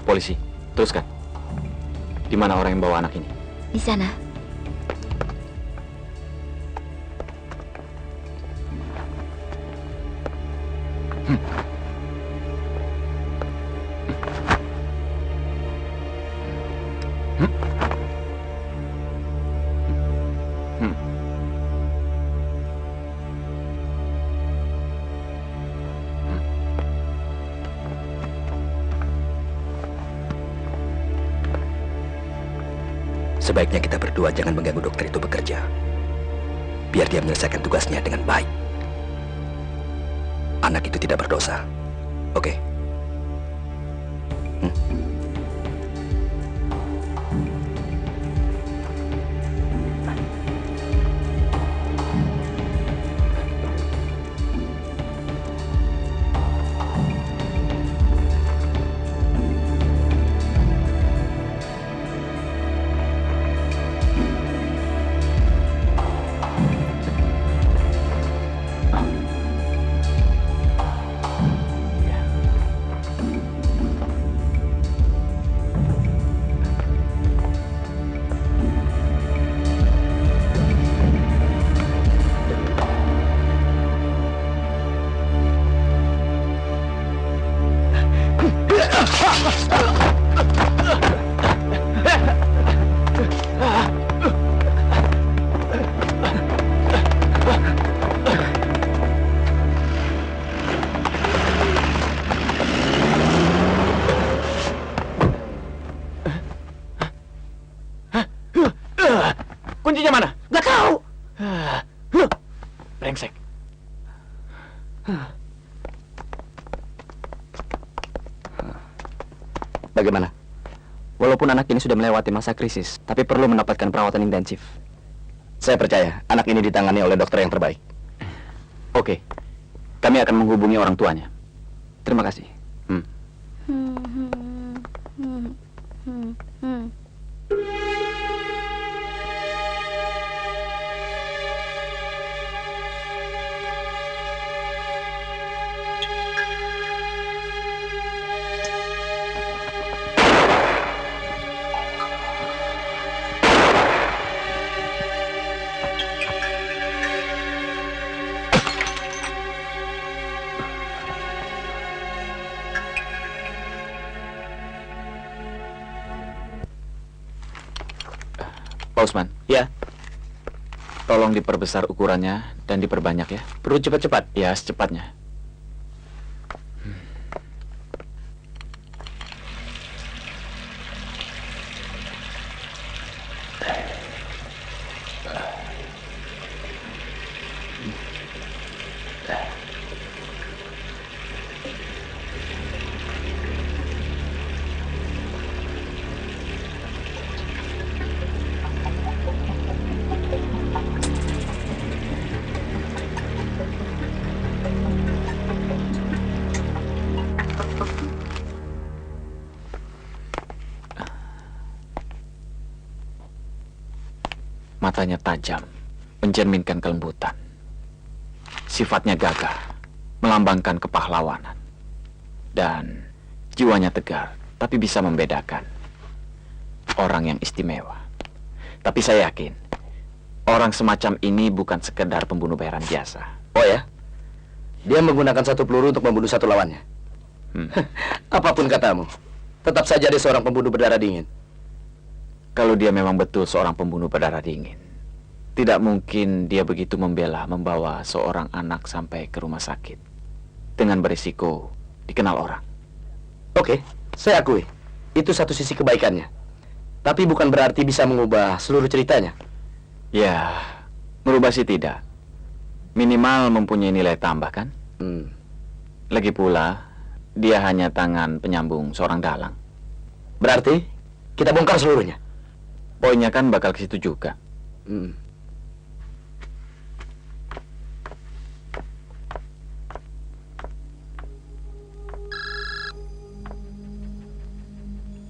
Polisi, teruskan. Di mana orang yang bawa anak ini? Di sana. Sebaiknya kita berdua jangan mengganggu dokter itu bekerja. Biar dia menyelesaikan tugasnya dengan baik. Anak itu tidak berdosa. Oke? Kuncinya mana? Nggak tahu. Brengsek. Bagaimana? Walaupun anak ini sudah melewati masa krisis, tapi perlu mendapatkan perawatan intensif. Saya percaya anak ini ditangani oleh dokter yang terbaik. Oke. Kami akan menghubungi orang tuanya. Terima kasih. Pak Usman, Ya, tolong diperbesar ukurannya dan diperbanyak ya. perlu cepat-cepat. Ya, secepatnya. Matanya tajam, mencerminkan kelembutan. Sifatnya gagah, melambangkan kepahlawanan. Dan jiwanya tegar, tapi bisa membedakan. Orang yang istimewa. Tapi saya yakin, orang semacam ini bukan sekedar pembunuh bayaran biasa. Oh ya? Dia menggunakan satu peluru untuk membunuh satu lawannya. Apapun katamu, tetap saja dia seorang pembunuh berdarah dingin. Kalau dia memang betul seorang pembunuh berdarah dingin, tidak mungkin dia begitu membawa seorang anak sampai ke rumah sakit dengan berisiko dikenal orang. Oke, saya akui. Itu satu sisi kebaikannya. Tapi bukan berarti bisa mengubah seluruh ceritanya. Ya, merubah sih tidak. Minimal mempunyai nilai tambah kan? Lagi pula, dia hanya tangan penyambung seorang dalang. Berarti kita bongkar seluruhnya. Poinnya kan bakal ke situ juga.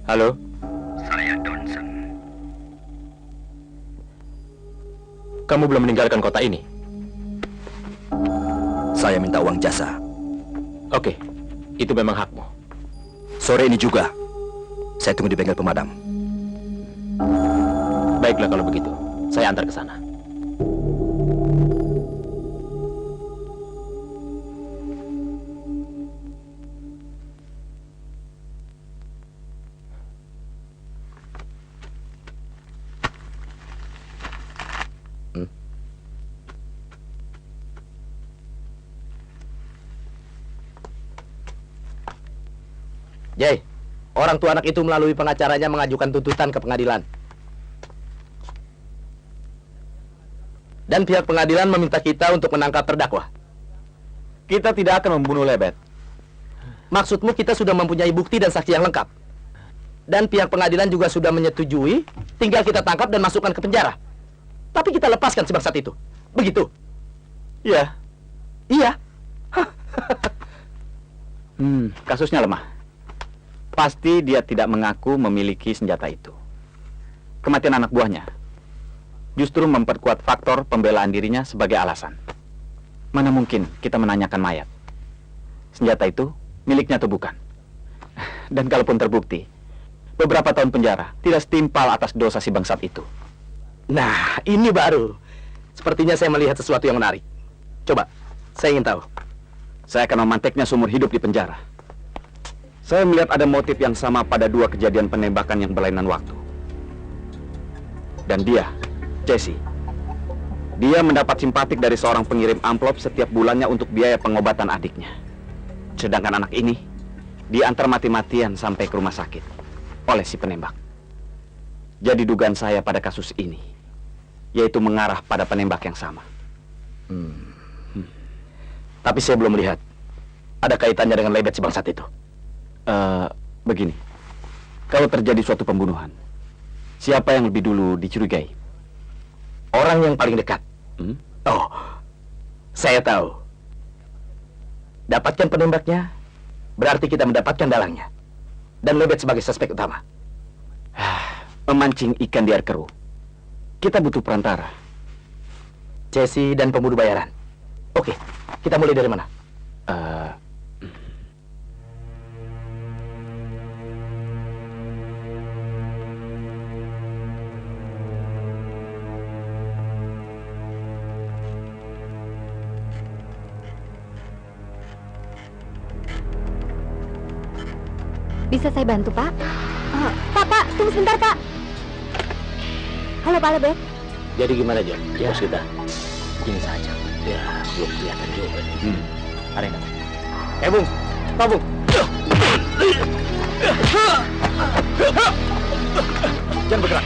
Halo? Saya Donson. Kamu belum meninggalkan kota ini? Saya minta uang jasa. Oke, itu memang hakmu. Sore ini juga. Saya tunggu di bengkel pemadam. Baiklah kalau begitu, saya antar ke sana. Jay, orang tua anak itu melalui pengacaranya mengajukan tuntutan ke pengadilan. Dan pihak pengadilan meminta kita untuk menangkap terdakwa. Kita tidak akan membunuh Lebet. Maksudmu kita sudah mempunyai bukti dan saksi yang lengkap. Dan pihak pengadilan juga sudah menyetujui, tinggal kita tangkap dan masukkan ke penjara. Tapi kita lepaskan si bangsat itu. Begitu? Iya. Iya. Kasusnya lemah. Pasti dia tidak mengaku memiliki senjata itu. Kematian anak buahnya justru memperkuat faktor pembelaan dirinya sebagai alasan. Mana mungkin kita menanyakan mayat. Senjata itu miliknya atau bukan. Dan kalaupun terbukti, beberapa tahun penjara tidak setimpal atas dosa si bangsat itu. Nah, ini baru. Sepertinya saya melihat sesuatu yang menarik. Coba, saya ingin tahu. Saya akan memanteknya seumur hidup di penjara. Saya melihat ada motif yang sama pada dua kejadian penembakan yang berlainan waktu. Dan dia, Jesse, dia mendapat simpatik dari seorang pengirim amplop setiap bulannya untuk biaya pengobatan adiknya. Sedangkan anak ini diantar mati-matian sampai ke rumah sakit oleh si penembak. Jadi dugaan saya pada kasus ini, yaitu mengarah pada penembak yang sama. Tapi saya belum melihat ada kaitannya dengan Lebet si bangsat itu. Begini, kalau terjadi suatu pembunuhan, siapa yang lebih dulu dicurigai? Orang yang paling dekat. Oh, saya tahu. Dapatkan penembaknya, berarti kita mendapatkan dalangnya. Dan Lebet sebagai suspek utama. Memancing ikan di air keruh. Kita butuh perantara. Jesse dan pembunuh bayaran. Oke, kita mulai dari mana? Bisa saya bantu, Pak? Pak, tunggu sebentar, Pak. Halo Pak Lebet. Jadi gimana, John? Bos kita? Gini saja. Ya, belum kelihatan juga. Ada yang datang. Bung. Pak, Bung. Jangan bergerak.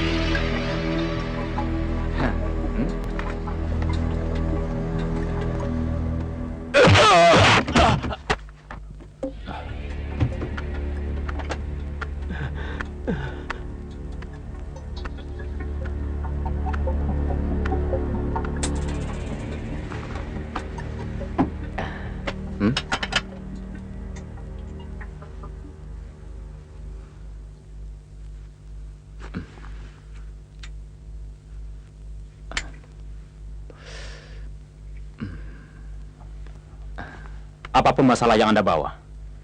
Apapun masalah yang Anda bawa,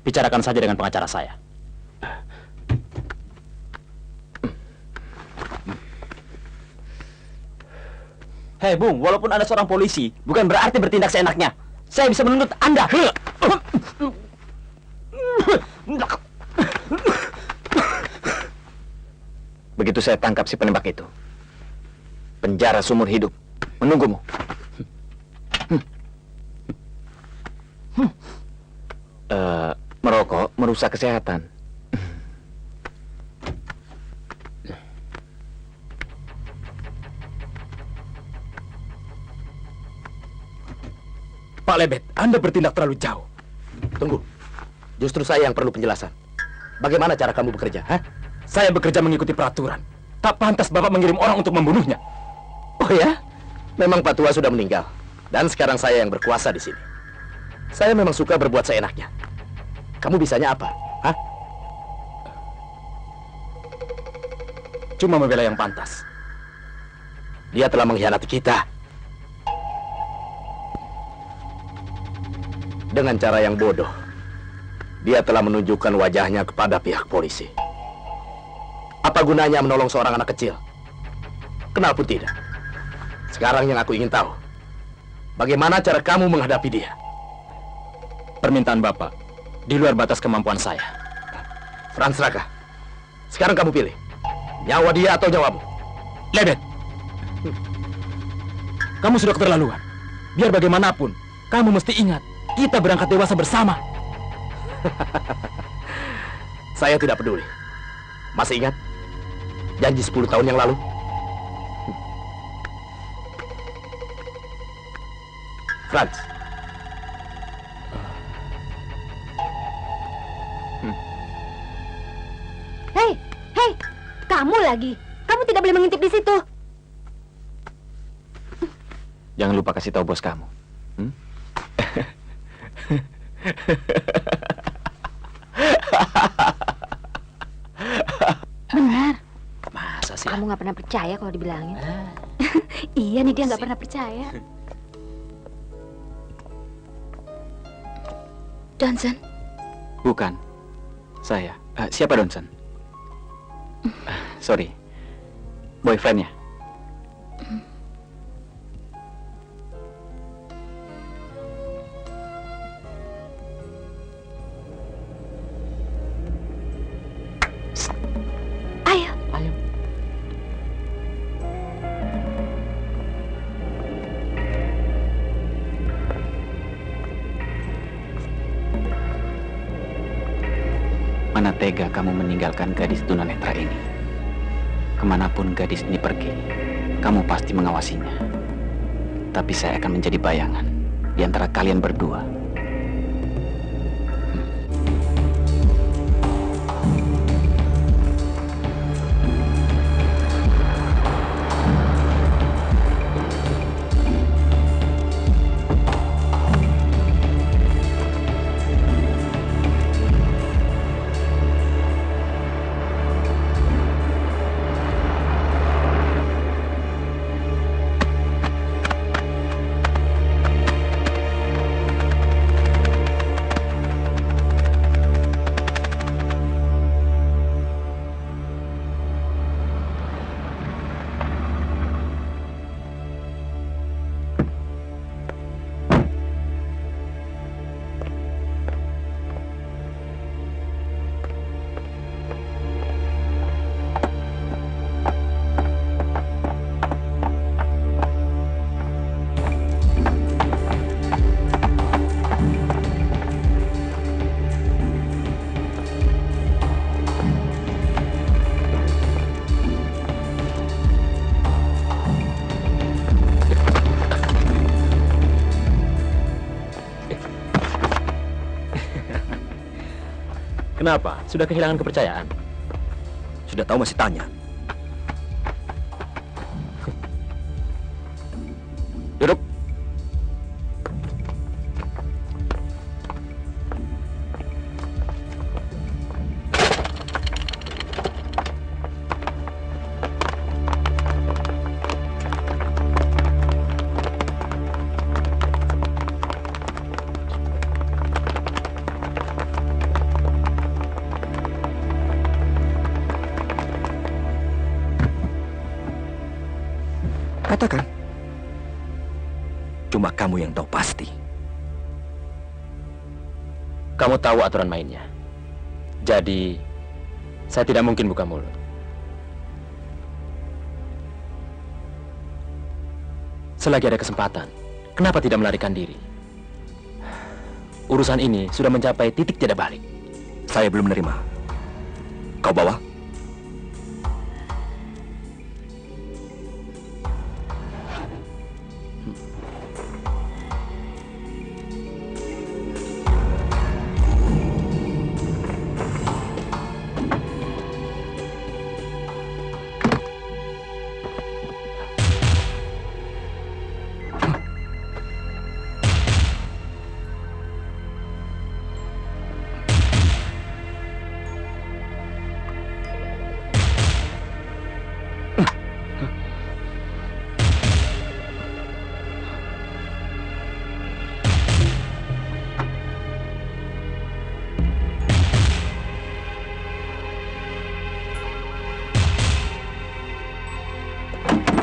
bicarakan saja dengan pengacara saya. Hei Bung, walaupun Anda seorang polisi, bukan berarti bertindak seenaknya. Saya bisa menuntut Anda. Begitu saya tangkap si penembak itu, penjara seumur hidup menunggumu. Merokok merusak kesehatan. Pak Lebet, Anda bertindak terlalu jauh. Tunggu. Justru saya yang perlu penjelasan. Bagaimana cara kamu bekerja, hah? Saya bekerja mengikuti peraturan. Tak pantas Bapak mengirim orang untuk membunuhnya. Oh ya? Memang Pak Tua sudah meninggal. Dan sekarang saya yang berkuasa di sini. Saya memang suka berbuat seenaknya. Kamu bisanya apa, hah? Cuma membela yang pantas. Dia telah mengkhianati kita. Dengan cara yang bodoh. Dia telah menunjukkan wajahnya kepada pihak polisi. Apa gunanya menolong seorang anak kecil? Kenal pun tidak. Sekarang yang aku ingin tahu, bagaimana cara kamu menghadapi dia? Permintaan Bapak di luar batas kemampuan saya. Franz Raka, sekarang kamu pilih. Nyawa dia atau nyawamu? Lebet, kamu sudah keterlaluan. Biar bagaimanapun, kamu mesti ingat, kita berangkat dewasa bersama. Saya tidak peduli. Masih ingat? Janji 10 tahun yang lalu? Franz. Hei, kamu lagi. Kamu tidak boleh mengintip di situ. Jangan lupa kasih tahu bos kamu. Benar. Masa sih? Kamu nggak pernah percaya kalau dibilangin. Iya nih, dia nggak pernah percaya. Johnson, Bukan. Saya. Siapa Donson? Sorry. Boyfriendnya. ayo. Ayo. Mana tega kamu meninggalkan gadis tunanetra ini. Kemanapun gadis ini pergi, kamu pasti mengawasinya. Tapi saya akan menjadi bayangan di antara kalian berdua. Kenapa? Sudah kehilangan kepercayaan? Sudah tahu masih tanya. Duduk. Katakan. Cuma kamu yang tahu pasti. Kamu tahu aturan mainnya. Jadi, saya tidak mungkin buka mulut. Selagi ada kesempatan, kenapa tidak melarikan diri? Urusan ini sudah mencapai titik tidak balik. Saya belum menerima. Kau bawa?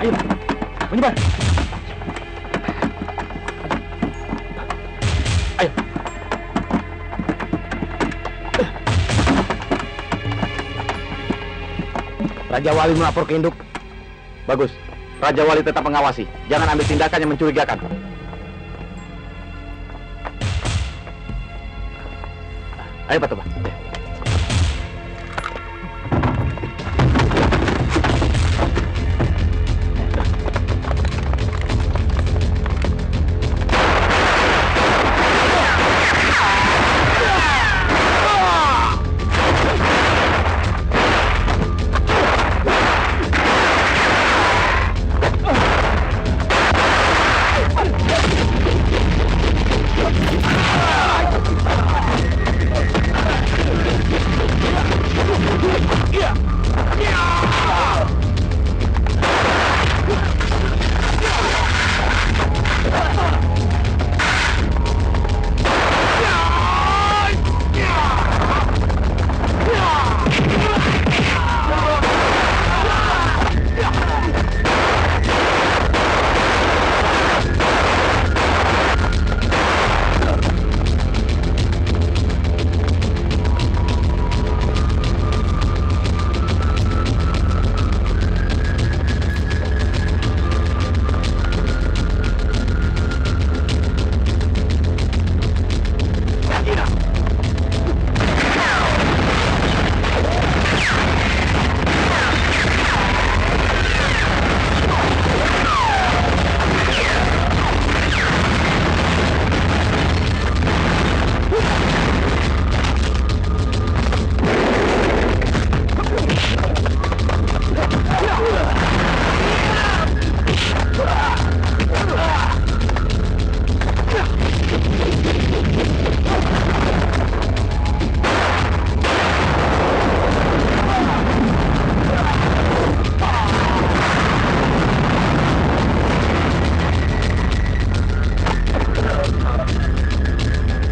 Ayo, menyebar. Ayo. Raja Wali melapor ke induk. Bagus. Raja Wali tetap mengawasi. Jangan ambil tindakan yang mencurigakan. Ayo, Pak Toba.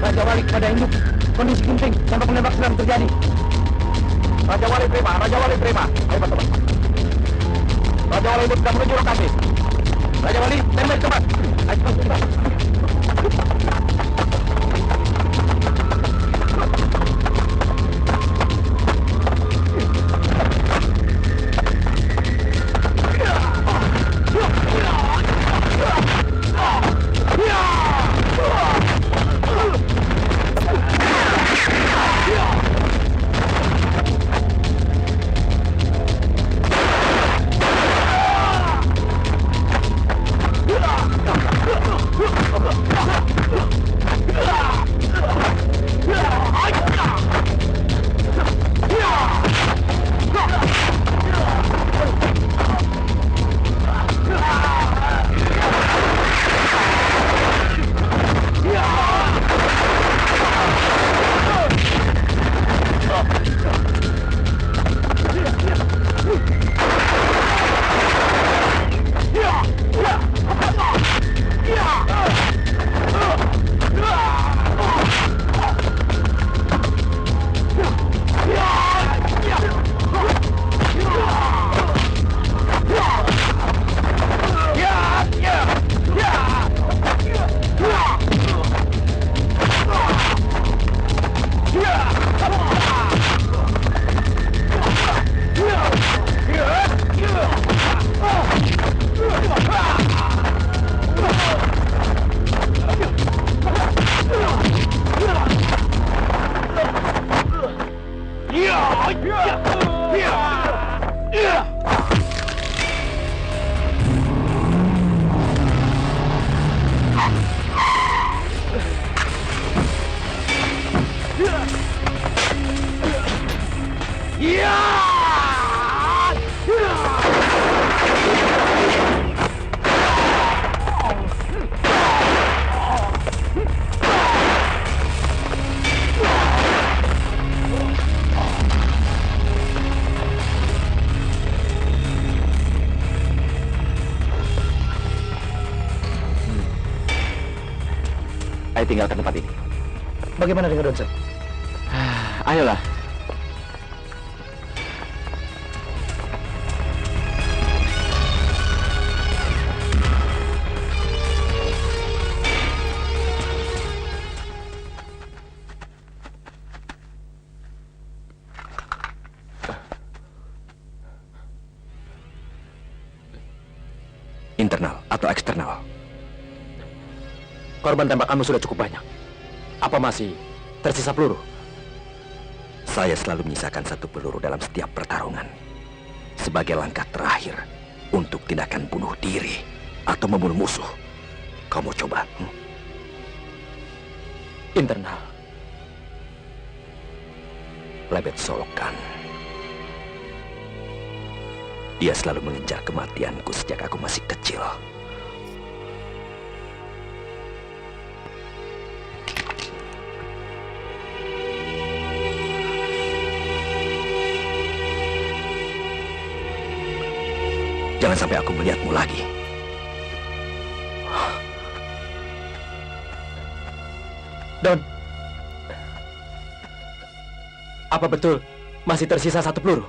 Raja Wali kepada induk. Kondisi genting tanpa penembak sedang terjadi. Raja Wali terima, Raja Wali terima. Ayo, Pak Toba. Raja Wali induk sudah menuju lokasi. Raja Wali, tembak cepat. Ayo, cepat, cepat. saya tinggalkan tempat ini. Bagaimana dengan Donson? Ayolah. Internal atau eksternal? Korban tembakanmu sudah cukup banyak. Apa masih tersisa peluru? Saya selalu menyisakan satu peluru dalam setiap pertarungan. Sebagai langkah terakhir untuk tindakan bunuh diri atau membunuh musuh. Kau mau coba? Internal. Lebet Solokan. Dia selalu mengejar kematianku sejak aku masih kecil. Jangan sampai aku melihatmu lagi. Don, apa betul masih tersisa satu peluru?